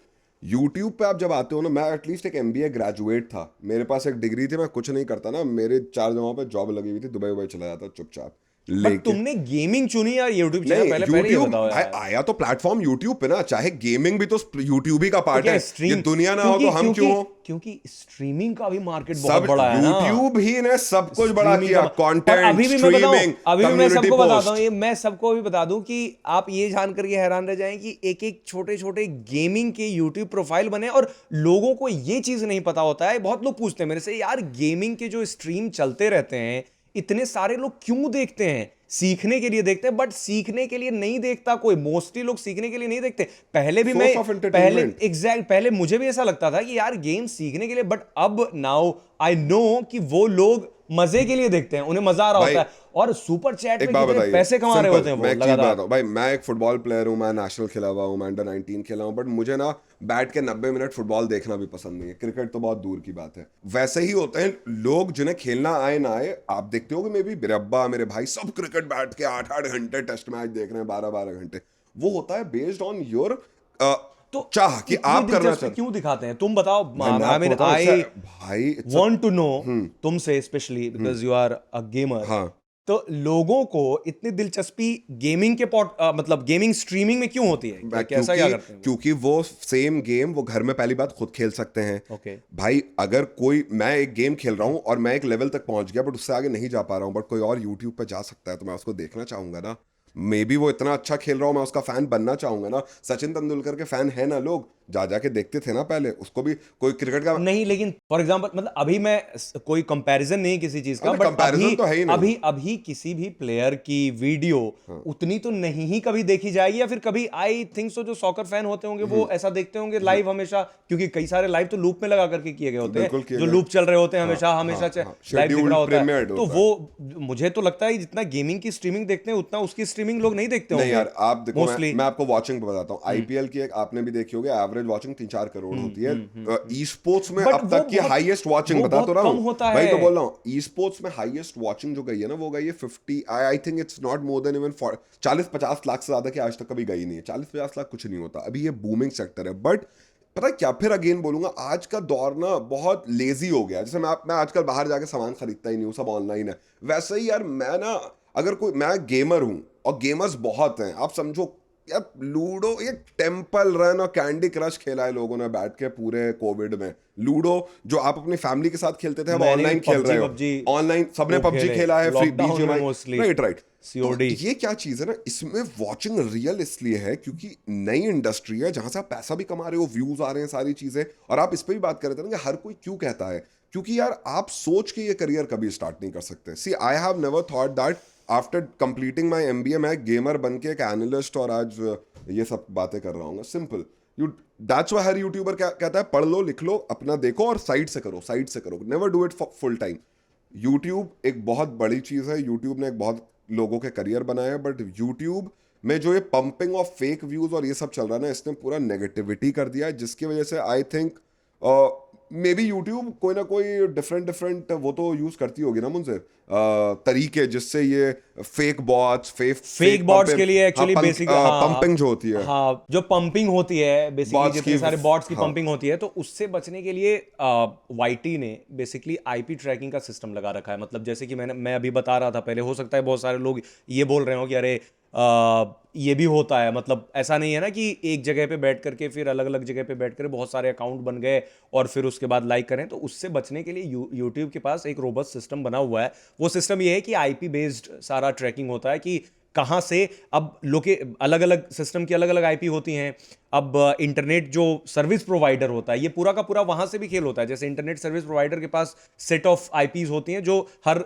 Speaker 2: यूट्यूब पे आप जब आते हो ना, मैं एटलीस्ट एक एमबीए ग्रेजुएट था, मेरे पास एक डिग्री थी, मैं कुछ नहीं करता ना, मेरे 4 जगहों पे जॉब लगी हुई थी, दुबई वुबई चला जाता चुपचाप।
Speaker 1: बट
Speaker 2: लेकिन
Speaker 1: तुमने गेमिंग चुनी यार यूट्यूब चैनल,
Speaker 2: नहीं,
Speaker 1: पहले पहले ये
Speaker 2: यूट्यूब
Speaker 1: बताओ
Speaker 2: भाई
Speaker 1: यार।
Speaker 2: आया तो प्लेटफॉर्म यूट्यूब पे ना, चाहे गेमिंग भी तो यूट्यूब ही का
Speaker 1: तो
Speaker 2: पार्ट
Speaker 1: क्या
Speaker 2: है। ये
Speaker 1: स्ट्रीम,
Speaker 2: दुनिया ना हो तो हम क्यों हो?
Speaker 1: क्योंकि स्ट्रीमिंग का भी मार्केट बहुत
Speaker 2: सब
Speaker 1: बड़ा है ना,
Speaker 2: यूट्यूब ही ने सब कुछ बड़ा
Speaker 1: स्ट्रीमिंग
Speaker 2: किया,
Speaker 1: का। और
Speaker 2: कंटेंट,
Speaker 1: अभी भी मैं बताऊं,
Speaker 2: स्ट्रीमिंग,
Speaker 1: अभी भी मैं
Speaker 2: कम्युनिटी
Speaker 1: सबको बताता हूं,
Speaker 2: पोस्ट।
Speaker 1: ये मैं सबको भी बता दूं कि आप ये जानकर ये हैरान रह जाएं कि एक एक छोटे छोटे गेमिंग के यूट्यूब प्रोफाइल बने, और लोगों को ये चीज नहीं पता होता है। बहुत लोग पूछते हैं मेरे से, यार गेमिंग के जो स्ट्रीम चलते रहते हैं इतने सारे लोग क्यों देखते हैं? सीखने के लिए देखते हैं, बट सीखने के लिए नहीं देखता कोई, मोस्टली लोग सीखने के लिए नहीं देखते। पहले भी मैं
Speaker 2: सोर्स ऑफ
Speaker 1: पहले
Speaker 2: एंटरटेनमेंट।
Speaker 1: पहले मुझे भी ऐसा लगता था कि यार गेम सीखने के लिए, बट अब नाउ आई नो कि वो लोग मजे के लिए देखते हैं, उन्हें मजा आ रहा
Speaker 2: भाई
Speaker 1: होता है, और सुपर चैट
Speaker 2: एक
Speaker 1: में
Speaker 2: बात
Speaker 1: कितने
Speaker 2: बताइए,
Speaker 1: पैसे कमा रहे होते
Speaker 2: सिंपल,
Speaker 1: हैं
Speaker 2: मैं
Speaker 1: वो
Speaker 2: एक चीज
Speaker 1: लगातार।
Speaker 2: बताता हूँ भाई, मैं एक फुटबॉल प्लेयर हूँ, मैं नेशनल खेला हुआ हूँ, मैं अंडर 19 खेला हूँ, बट मुझे ना बैठ के 90 मिनट फुटबॉल देखना भी पसंद नहीं है। क्रिकेट तो बहुत दूर की बात है। वैसे ही होते हैं लोग जिन्हें खेलना आए ना आए। आप देखते हो कि मे भी मेरे अब्बा, मेरे भाई सब क्रिकेट बैठ के 8-8 घंटे टेस्ट मैच देख रहे हैं, 12-12 घंटे। वो होता है बेस्ड ऑन योर
Speaker 1: तो
Speaker 2: चाह कि
Speaker 1: इतनी
Speaker 2: आप करना
Speaker 1: दिलचस्पी
Speaker 2: चाहते
Speaker 1: क्यों दिखाते हैं? तुम बताओ।
Speaker 2: भाई, मैं
Speaker 1: आई
Speaker 2: आपको
Speaker 1: मीन
Speaker 2: बताऊं,
Speaker 1: आई
Speaker 2: भाई
Speaker 1: वांट टू नो तुमसे, specially because you are a gamer.
Speaker 2: हाँ
Speaker 1: तो लोगों को इतनी दिलचस्पी गेमिंग के मतलब गेमिंग स्ट्रीमिंग में क्यों होती है? कैसा क्या
Speaker 2: क्योंकि
Speaker 1: करते हैं वो?
Speaker 2: क्योंकि वो सेम गेम वो घर में पहली बात खुद खेल सकते हैं।
Speaker 1: ओके।
Speaker 2: भाई अगर कोई, मैं एक गेम खेल रहा हूँ और मैं एक लेवल तक पहुंच गया बट उससे आगे नहीं जा पा रहा हूँ, बट कोई और यूट्यूब पे जा सकता है तो मैं उसको देखना चाहूंगा ना। मे बी वो इतना अच्छा खेल रहा हूँ, मैं उसका फैन बनना चाहूंगा ना। सचिन तेंदुलकर के फैन है ना लोग, जा जाके देखते थे ना पहले उसको भी। कोई क्रिकेट का
Speaker 1: नहीं, लेकिन फॉर एग्जांपल मतलब अभी मैं कोई कंपैरिजन नहीं किसी चीज का, बट अभी
Speaker 2: कंपैरिजन तो है ही नहीं।
Speaker 1: अभी अभी किसी भी प्लेयर की वीडियो उतनी तो नहीं ही कभी देखी जाएगी, या फिर कभी आई थिंक सो जो सॉकर फैन होते होंगे वो ऐसा देखते होंगे लाइव हमेशा, क्योंकि कई सारे लाइव तो लूप में लगा करके किए गए होते हैं,
Speaker 2: बिल्कुल किए
Speaker 1: जो
Speaker 2: गए।
Speaker 1: लूप चल रहे होते हैं
Speaker 2: हाँ
Speaker 1: हमेशा
Speaker 2: हाँ
Speaker 1: हमेशा
Speaker 2: हाँ,
Speaker 1: लाइव दिख रहा
Speaker 2: शेड्यूल्ड
Speaker 1: होता है।
Speaker 2: प्रीमियर्ड
Speaker 1: तो
Speaker 2: होता है।
Speaker 1: वो मुझे तो लगता है जितना गेमिंग की स्ट्रीमिंग देखते हैं उतना उसकी स्ट्रीमिंग लोग नहीं देखते
Speaker 2: नहीं
Speaker 1: होंगे
Speaker 2: यार, आप देखो,
Speaker 1: मोस्टली।
Speaker 2: मैं आपको वॉचिंग पे बताता हूँ। आईपीएल की एक आपने भी देखी होगी, एवरेज वॉचिंग 3-4 करोड़ होती है। ई स्पोर्ट्स में
Speaker 1: बट
Speaker 2: अब
Speaker 1: वो
Speaker 2: तक की
Speaker 1: बहुत
Speaker 2: हाईएस्ट वॉचिंग
Speaker 1: वो
Speaker 2: बता तो
Speaker 1: बहुत
Speaker 2: रहा
Speaker 1: कम
Speaker 2: हूँ।
Speaker 1: होता
Speaker 2: भाई
Speaker 1: है।
Speaker 2: तो बोल रहा हूँ, ई स्पोर्ट्स में हाईएस्ट वॉचिंग जो गई है ना, वो गई है 50, I think it's not more than even 40-50 lakh से ज्यादा की आज तक कभी गई नहीं है। 40-50 लाख कुछ नहीं होता। अभी ये बूमिंग सेक्टर है, बट पता है क्या, फिर अगेन बोलूंगा, आज का दौर ना बहुत लेजी हो गया है। जैसे मैं आजकल बाहर जाके सामान खरीदता ही नहीं हूँ, सब ऑनलाइन है। वैसे ही यार मैं ना, अगर कोई, मैं गेमर हूँ और गेमर्स बहुत हैं, आप समझो यार, लूडो, ये टेम्पल रन और कैंडी क्रश खेला है लोगों ने बैठ के पूरे कोविड में। लूडो जो आप अपनी फैमिली के साथ खेलते थे, अब
Speaker 1: मैंने भी
Speaker 2: ऑनलाइन खेल रहे
Speaker 1: पबजी
Speaker 2: हो।
Speaker 1: पबजी
Speaker 2: ऑनलाइन सबने
Speaker 1: खूब
Speaker 2: पबजी
Speaker 1: खेले
Speaker 2: खेला है, फ्री
Speaker 1: लॉकडाउन में
Speaker 2: बीजीएमआई।
Speaker 1: मोस्टली।
Speaker 2: Right right. तो
Speaker 1: सीओडी।
Speaker 2: ये क्या चीज है ना, इसमें वॉचिंग रियल इसलिए है क्योंकि नई इंडस्ट्री है जहां से आप पैसा भी कमा रहे हो, व्यूज आ रहे हैं, सारी चीजें। और आप इस पे भी बात कर रहे थे ना कि हर कोई क्यों कहता है, क्योंकि यार आप सोच के ये करियर कभी स्टार्ट नहीं कर सकते। See I have never thought that after completing my MBA मैं गेमर बन के एक एनालिस्ट और आज ये सब बातें कर रहा हूँ। Simple, you, that's why her YouTuber क्या कहता है, पढ़ लो, लिख लो, अपना देखो और साइड से करो, साइड से करो, never do it full time. YouTube एक बहुत बड़ी चीज़ है, यूट्यूब ने एक बहुत लोगों के करियर बनाए हैं, बट यूट्यूब में जो ये पंपिंग ऑफ फेक व्यूज और ये सब चल रहा है ना, इसने पूरा नेगेटिविटी कर दिया है, जिसकी वजह से I think may be YouTube कोई ना कोई डिफरेंट वो तो यूज करती होगी ना मुझसे तरीके, जिससे ये फेक बॉट्स,
Speaker 1: फेक बॉट्स के लिए एक्चुअली बेसिक,
Speaker 2: पंपिंग जो होती है,
Speaker 1: हाँ जो पंपिंग होती है बेसिकली,
Speaker 2: बॉट्स
Speaker 1: जितने
Speaker 2: की,
Speaker 1: सारे बॉट्स की
Speaker 2: हाँ
Speaker 1: पंपिंग होती है, तो उससे बचने के लिए वाईटी ने बेसिकली आईपी ट्रैकिंग का सिस्टम लगा रखा है। मतलब जैसे कि मैं अभी बता रहा था पहले, हो सकता है बहुत सारे लोग ये बोल रहे हो कि अरे ये भी होता है, मतलब ऐसा नहीं है ना कि एक जगह पे बैठ करके फिर अलग अलग जगह पे बैठ कर बहुत सारे अकाउंट बन गए और फिर उसके बाद लाइक करें। तो उससे बचने के लिए यूट्यूब के पास एक रोबस्ट सिस्टम बना हुआ है। वो सिस्टम ये है कि आईपी बेस्ड सारा ट्रैकिंग होता है कि कहाँ से, अब अलग अलग सिस्टम की अलग अलग आईपी होती हैं। अब इंटरनेट जो सर्विस प्रोवाइडर होता है, ये पूरा का पूरा वहां से भी खेल होता है। जैसे इंटरनेट सर्विस प्रोवाइडर के पास सेट ऑफ आईपीज होती हैं जो हर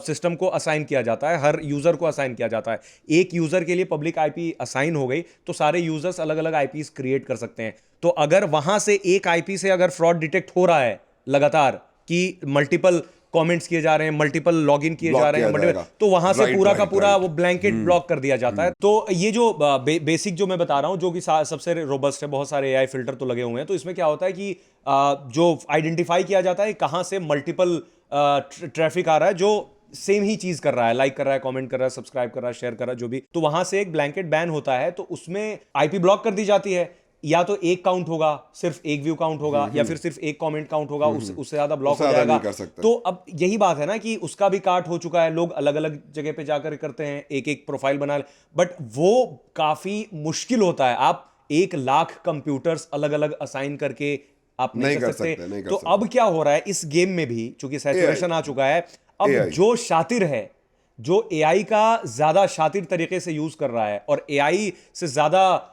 Speaker 1: सिस्टम को असाइन किया जाता है, हर यूजर को असाइन किया जाता है। एक यूजर के लिए पब्लिक आईपी असाइन हो गई तो सारे यूजर्स अलग अलग आईपीज क्रिएट कर सकते हैं। तो अगर वहां से एक आईपी से अगर फ्रॉड डिटेक्ट हो रहा है लगातार कि मल्टीपल कमेंट्स किए जा रहे हैं, मल्टीपल लॉगिन किए जा रहे हैं, मल्टीपल, तो वहां से पूरा का पूरा वो ब्लैंकेट ब्लॉक कर दिया जाता है। तो ये जो बेसिक जो मैं बता रहा हूं, जो कि सबसे रोबस्ट है, बहुत सारे एआई फिल्टर तो लगे हुए हैं। तो इसमें क्या होता है कि जो आइडेंटिफाई किया जाता है कहां से मल्टीपल ट्रैफिक आ रहा है जो सेम ही चीज कर रहा है, लाइक कर रहा है, कमेंट कर रहा है, सब्सक्राइब कर रहा है, शेयर कर रहा है, जो भी, तो वहां से एक ब्लैंकेट बैन होता है। तो उसमें आईपी ब्लॉक कर दी जाती है। या तो एक काउंट होगा, सिर्फ एक व्यू काउंट होगा, या फिर सिर्फ एक कमेंट काउंट होगा, उससे ज्यादा ब्लॉक हो जाएगा। तो अब यही बात है ना कि उसका भी काट हो चुका है, लोग अलग अलग जगह पे जाकर करते हैं, एक एक प्रोफाइल बना ले, बट वो काफी मुश्किल होता है। आप 1 लाख कंप्यूटर्स अलग अलग असाइन करके आप नहीं कर सकते। तो अब क्या हो रहा है इस गेम में भी, चूंकि सैचुरेशन आ चुका है, अब जो शातिर है, जो एआई का ज्यादा शातिर तरीके से यूज कर रहा है और एआई से ज्यादा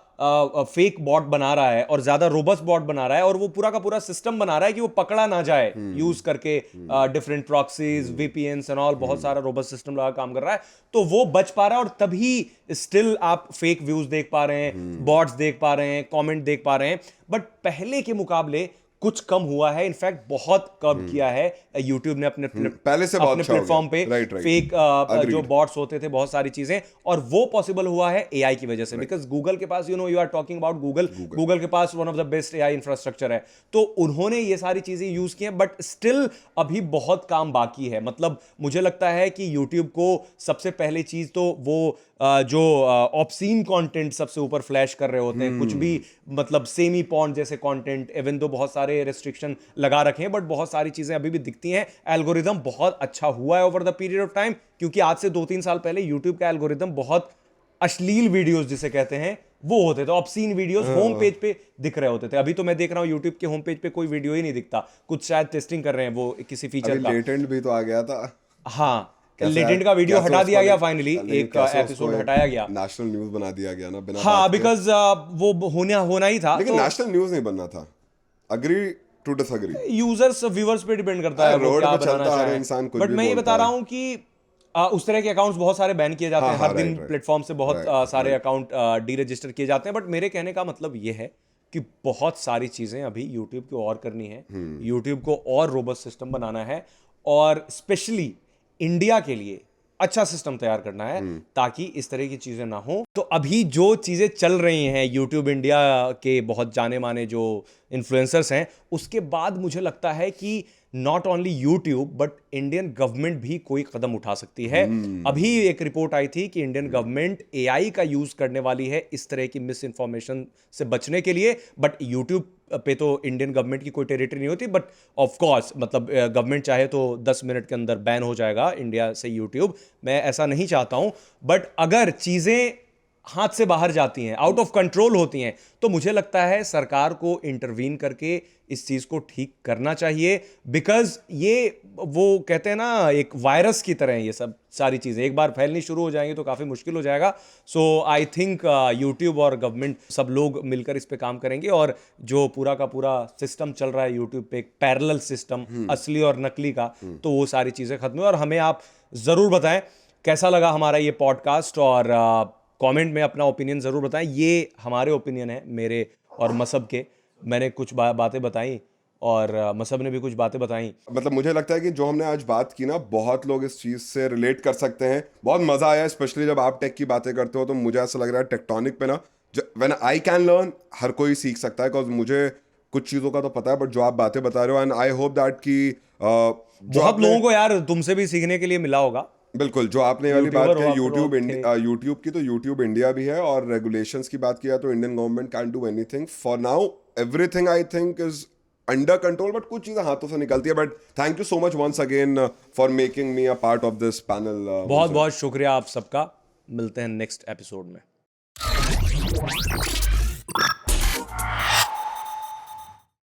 Speaker 1: फेक बॉट बना रहा है और ज्यादा रोबस्ट बॉट बना रहा है, और वो पूरा का पूरा सिस्टम बना रहा है कि वो पकड़ा ना जाए यूज करके डिफरेंट प्रॉक्सीज, वीपीएन्स एंड ऑल, बहुत सारा रोबस्ट सिस्टम लगा काम कर रहा है, तो वो बच पा रहा है। और तभी स्टिल आप फेक व्यूज देख पा रहे हैं, बॉट्स देख पा रहे हैं, कमेंट देख पा रहे हैं, बट पहले के मुकाबले कुछ कम हुआ है। इनफैक्ट बहुत कम किया है यूट्यूब ने अपने
Speaker 2: पहले से अपने
Speaker 1: प्लेटफॉर्म पे फेक जो बॉट्स होते थे, बहुत सारी चीजें, और वो पॉसिबल हुआ है एआई की वजह से। बिकॉज गूगल के पास, you are talking about Google के पास one of the best AI infrastructure है, तो उन्होंने ये सारी चीजें यूज की हैं, बट स्टिल अभी बहुत काम बाकी है। मतलब मुझे लगता है कि यूट्यूब को सबसे पहले चीज तो वो जो ऑब्सीन कंटेंट सबसे ऊपर फ्लैश कर रहे होते हैं, कुछ भी मतलब सेमी पॉर्न जैसे कंटेंट, इवन तो बहुत सारे रेस्ट्रिक्शन लगा रखे हैं, बट बहुत सारी चीजें अभी भी दिखती हैं। एल्गोरिदम बहुत अच्छा हुआ है over the period of time, क्योंकि आज से 2-3 साल पहले यूट्यूब का एल्गोरिदम बहुत अश्लील वीडियोस जिसे कहते हैं वो होते थे, ऑब्सीन वीडियोस होम पेज पे दिख रहे होते थे। अभी तो मैं देख रहा हूँ यूट्यूब के होम पेज पे कोई वीडियो ही नहीं दिखता, कुछ शायद टेस्टिंग कर रहे हैं वो किसी फीचर
Speaker 2: अभी
Speaker 1: का।
Speaker 2: लेटेंट भी तो आ गया था।
Speaker 1: हाँ, लेटेंट का वीडियो हटा दिया गया फाइनली, एक एपिसोड हटाया गया,
Speaker 2: नेशनल न्यूज बना दिया गया ना बिना
Speaker 1: हाँ,
Speaker 2: बात के।
Speaker 1: बिकॉज वो होना ही था।
Speaker 2: लेकिन नेशनल न्यूज नहीं बनना था। Agree to disagree.
Speaker 1: Users viewers पे डिपेंड करता है वो
Speaker 2: रोड
Speaker 1: क्या
Speaker 2: पे चलता
Speaker 1: बनाना
Speaker 2: हर
Speaker 1: चाहे।
Speaker 2: इंसान कुछ
Speaker 1: बट
Speaker 2: भी
Speaker 1: मैं ये
Speaker 2: बोलता
Speaker 1: बता रहा
Speaker 2: है।
Speaker 1: हूँ कि उस तरह के अकाउंट्स बहुत सारे बैन किए जाते हैं,
Speaker 2: हाँ,
Speaker 1: हर दिन
Speaker 2: right,
Speaker 1: प्लेटफॉर्म से बहुत
Speaker 2: right,
Speaker 1: सारे अकाउंट डी रजिस्टर किए जाते हैं। बट मेरे कहने का मतलब ये है कि बहुत सारी चीजें अभी यूट्यूब को और करनी है, यूट्यूब को और रोबस्ट सिस्टम बनाना है, और स्पेशली इंडिया के लिए अच्छा सिस्टम तैयार करना है ताकि इस तरह की चीजें ना हो। तो अभी जो चीजें चल रही हैं यूट्यूब इंडिया के बहुत जाने माने जो इन्फ्लुएंसर्स हैं, उसके बाद मुझे लगता है कि not only YouTube but Indian government भी कोई कदम उठा सकती है। अभी एक रिपोर्ट आई थी कि इंडियन गवर्नमेंट एआई का यूज करने वाली है इस तरह की मिस इन्फॉर्मेशन से बचने के लिए। बट यूट्यूब पे तो इंडियन गवर्नमेंट की कोई टेरिटरी नहीं होती, बट ऑफ कोर्स मतलब गवर्नमेंट चाहे तो 10 मिनट के अंदर बैन हो जाएगा इंडिया से यूट्यूब। मैं ऐसा नहीं चाहता हूं, बट अगर चीजें हाथ से बाहर जाती हैं, आउट ऑफ कंट्रोल होती हैं, तो मुझे लगता है सरकार को इंटरवीन करके इस चीज को ठीक करना चाहिए। बिकॉज ये वो कहते हैं ना, एक वायरस की तरह है ये सब सारी चीजें, एक बार फैलनी शुरू हो जाएंगी तो काफी मुश्किल हो जाएगा। सो आई थिंक यूट्यूब और गवर्नमेंट सब लोग मिलकर इस पे काम करेंगे, और जो पूरा का पूरा सिस्टम चल रहा है यूट्यूब पे, एक पैरेलल सिस्टम असली और नकली का, तो वो सारी चीजें खत्म हो। और हमें आप जरूर बताएं कैसा लगा हमारा ये पॉडकास्ट, और कमेंट में अपना ओपिनियन जरूर बताएं। ये हमारे ओपिनियन है, मेरे और मसब के। मैंने कुछ बातें बताई और मसब ने भी कुछ बातें बताई।
Speaker 2: मतलब मुझे लगता है कि जो हमने आज बात की ना, बहुत लोग इस चीज से रिलेट कर सकते हैं। बहुत मजा आया, स्पेशली जब आप टेक की बातें करते हो, तो मुझे ऐसा लग रहा है टेक्टोनिक पे ना, व्हेन आई कैन लर्न, हर कोई सीख सकता है। बिकॉज मुझे कुछ चीजों का तो पता है, बट जो आप बातें बता रहे हो, एंड आई होप दैट कि
Speaker 1: बहुत लोगों को यार तुमसे भी सीखने के लिए मिला होगा।
Speaker 2: बिल्कुल, जो आपने ये वाली बात
Speaker 1: यूट्यूबर
Speaker 2: की
Speaker 1: हो आप लोग
Speaker 2: यूट्यूब की, तो यूट्यूब इंडिया भी है, और रेगुलेशंस की बात किया तो Indian government can do anything for now. Everything I think is under control, but कुछ चीजें हाथों से निकलती है। But thank you so much once again for making me a part of this panel.
Speaker 1: बहुत बहुत शुक्रिया आप सबका। मिलते हैं नेक्स्ट एपिसोड में।